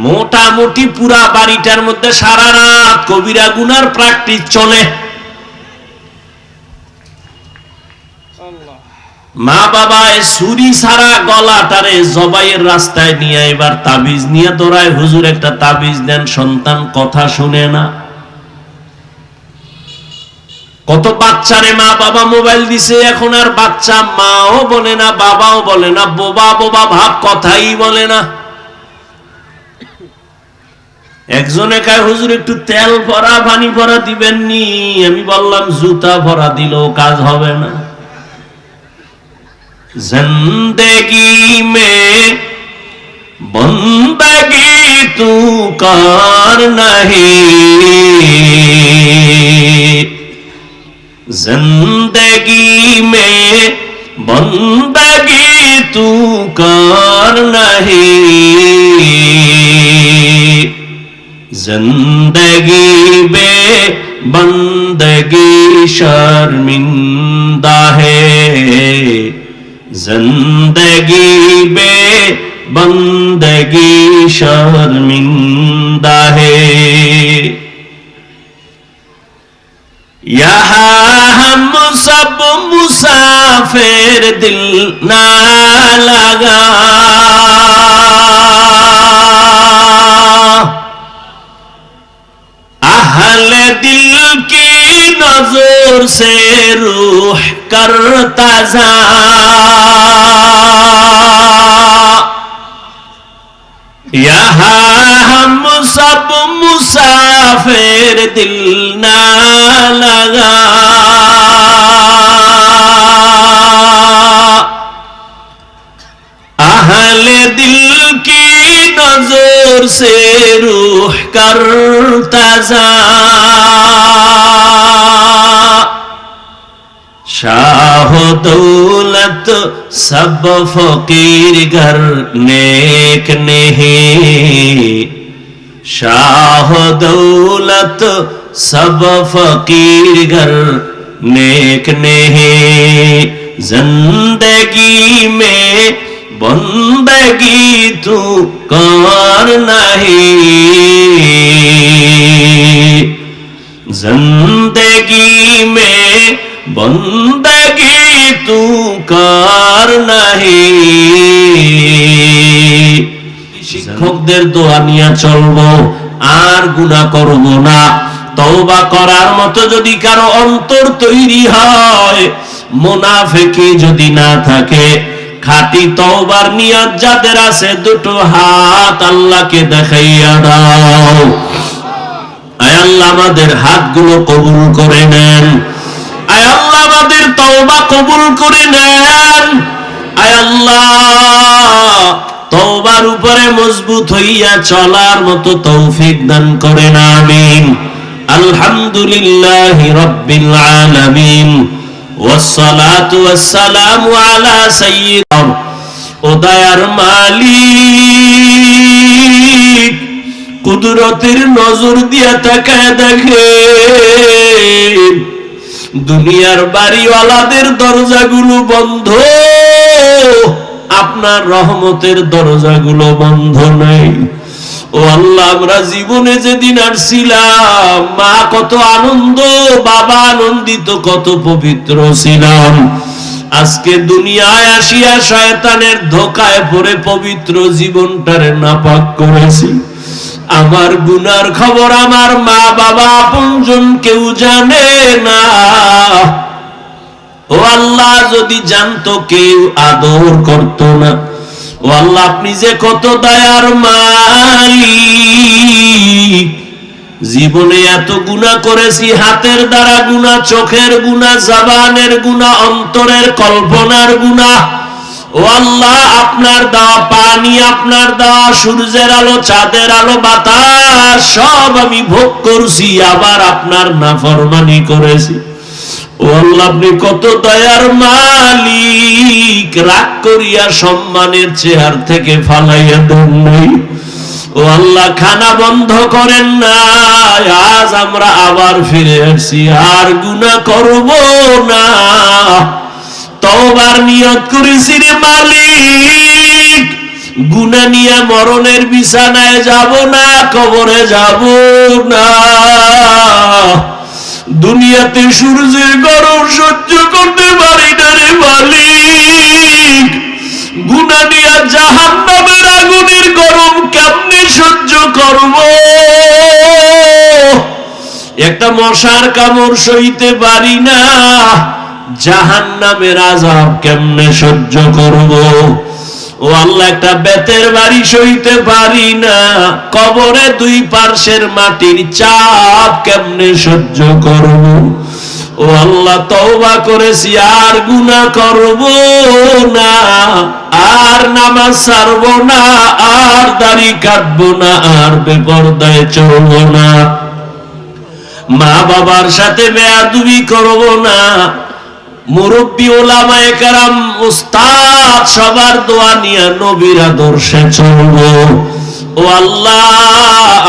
মোটামুটি পুরা বাড়িটার মধ্যে সারা রাত কবিরা গুনার প্র্যাকটিস চলে। মা বাবা ছুরি ছাড়া গলাটারে জবাইয়ের রাস্তায় নিয়ে এবার তাবিজ নিয়ে দৌড়ায়, হুজুর একটা তাবিজ দেন। সন্তান কথা শুনে না। কত বাচ্চারে মা বাবা মোবাইল দিছে, এখন আর বাচ্চা মাও বলে না, বাবাও বলে না, বোবা বোবা ভাব, কথাই বলে না। একজনে কয় হুজুর একটু তেল ভরা পানি ভরা দিবেন নি। আমি বললাম জুতা ভরা দিলেও কাজ হবে না। जिंदगी में बंदगी तू कर नहीं, जिंदगी में बंदगी तू कर नहीं, जिंदगी में बंदगी शर्मिंदा है, जिंदगी बे बंदगी शर्मिंदा है। यहाँ हम सब मुसाफिर दिल ना लगा, अहले दिल की नजर से रूह करता जा, यहाँ हम सब मुसाफिर दिल ना लगा, अहले दिल की नजर से रूह करता जा, शाह दौलत सब फकीर घर नेक नहीं, शाह दौलत सब फकीर घर नेक नहीं, जिंदगी में बंदगी तू कर नहीं, जिंदगी में बंदगी तू कर नहीं। শিক্ষকদের দোয়া নিয়ে চলবো, আর গুনাহ করব না। তওবা করার মতো যদি কারো অন্তর তৈরি হয়, মুনাফিকি যদি না থাকে, খাঁটি তওবার নিয়ত যাদের আছে, দুটো হাত আল্লাহকে দেখাইয়া দাও। আয় আল্লাহ আমাদের হাতগুলো কবুল করে নেন, আয় আল্লাহ আমাদের তওবা কবুল করে নেন, আয় আল্লাহ তওবার উপরে মজবুত হইয়া চলার মতো তৌফিক দান করেন, আমিন। আলহামদুলিল্লাহি রাব্বিল আলামিন, ওয়াসসালাতু ওয়াসসালামু আলা সাইয়্যিদিনা। ও দয়ার মালিক, কুদরতের নজর দিয়া তাকায় দেখেন, দুনিয়ার বাড়িওয়ালাদের দরজাগুলো বন্ধ, আপনার রহমতের দরজাগুলো বন্ধ নাই। ও আল্লাহ, আমরা জীবনে যেদিন আসছিলাম, মা কত আনন্দ, বাবা আনন্দিত, কত পবিত্র ছিলাম। আজকে দুনিয়ায় আসিয়া শয়তানের ধোকায় পড়ে পবিত্র জীবনটারে নাপাক করেছি। আমার গুনার খবর আমার মা বাবা আপনজন কেউ জানে না। ও আল্লাহ, যদি জানতো কেউ আদর করতো না। ও আল্লাহ, আপনি যে কত দয়ার মালিক। জীবনে এত গুনাহ করেছি, হাতের দ্বারা গুনাহ, চোখের গুনাহ, জবানের গুনাহ, অন্তরের কল্পনার গুনাহ। ও আল্লাহ, আপনার দেওয়া পানি, আপনার দেওয়া সূর্যের আলো, চাঁদের আলো, বাতাস সব আমি ভোগ করছি, আবার আপনার নাফরমানি করেছি। ও আল্লাহ, আপনি কত দয়ার মালিক, রাগ করিয়া সম্মানের চেহার থেকে ফালাইয়া দেন নাই। ও আল্লাহ, খানা বন্ধ করেন না। আজ আমরা আবার ফিরে আসছি, আর গুনাহ করব না। তওবার নিয়ত করেছি রে মালিক, গুনাহ নিয়ে মরণের বিছানায় যাব না, কবরে যাব না। দুনিয়াতে সূর্যের গরম সহ্য করতে পারি না রে মালিক, গুনাহ নিয়ে জাহান্নামের আগুনের গরম কেমনে সহ্য করব? একটা মশার কামড় সইতে পারি না, জাহান্নামের আযাব কেমনে সহ্য করব? ও আল্লাহ, একটা বেতের বাড়ি সইতে পারি না, কবরে দুই পার্শ্বের মাটির চাপ কেমনে সহ্য করব? ও আল্লাহ, তওবা করেছি, আর গুনাহ করব না, আর নামাজ ছাড়ব না, আর দাড়ি কাটবো না, আর বেপরদায় চলব না, মা বাবার সাথে বেয়াদবি করব না, মুরব্বী ওলামায়ে কেরাম, উস্তাদ সবার দোয়া নিয়ে নবীর আদর্শে চলব। ও আল্লাহ,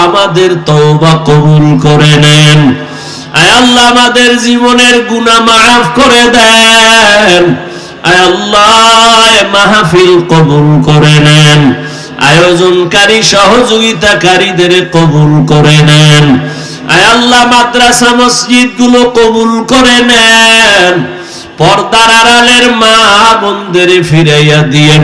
আমাদের তওবা কবুল করে নেন। আয় আল্লাহ, আমাদের জীবনের গুনাহ মাফ করে দেন। আয় আল্লাহ, মাহফিল কবুল করে নেন। আয়োজনকারী সহযোগিতাকারীদের কবুল করে নেন। আয় আল্লাহ, মাদ্রাসা মসজিদ গুলো কবুল করে নেন। পর্দার আড়ালের মা বোনদের ফিরাইয়া দিয়ে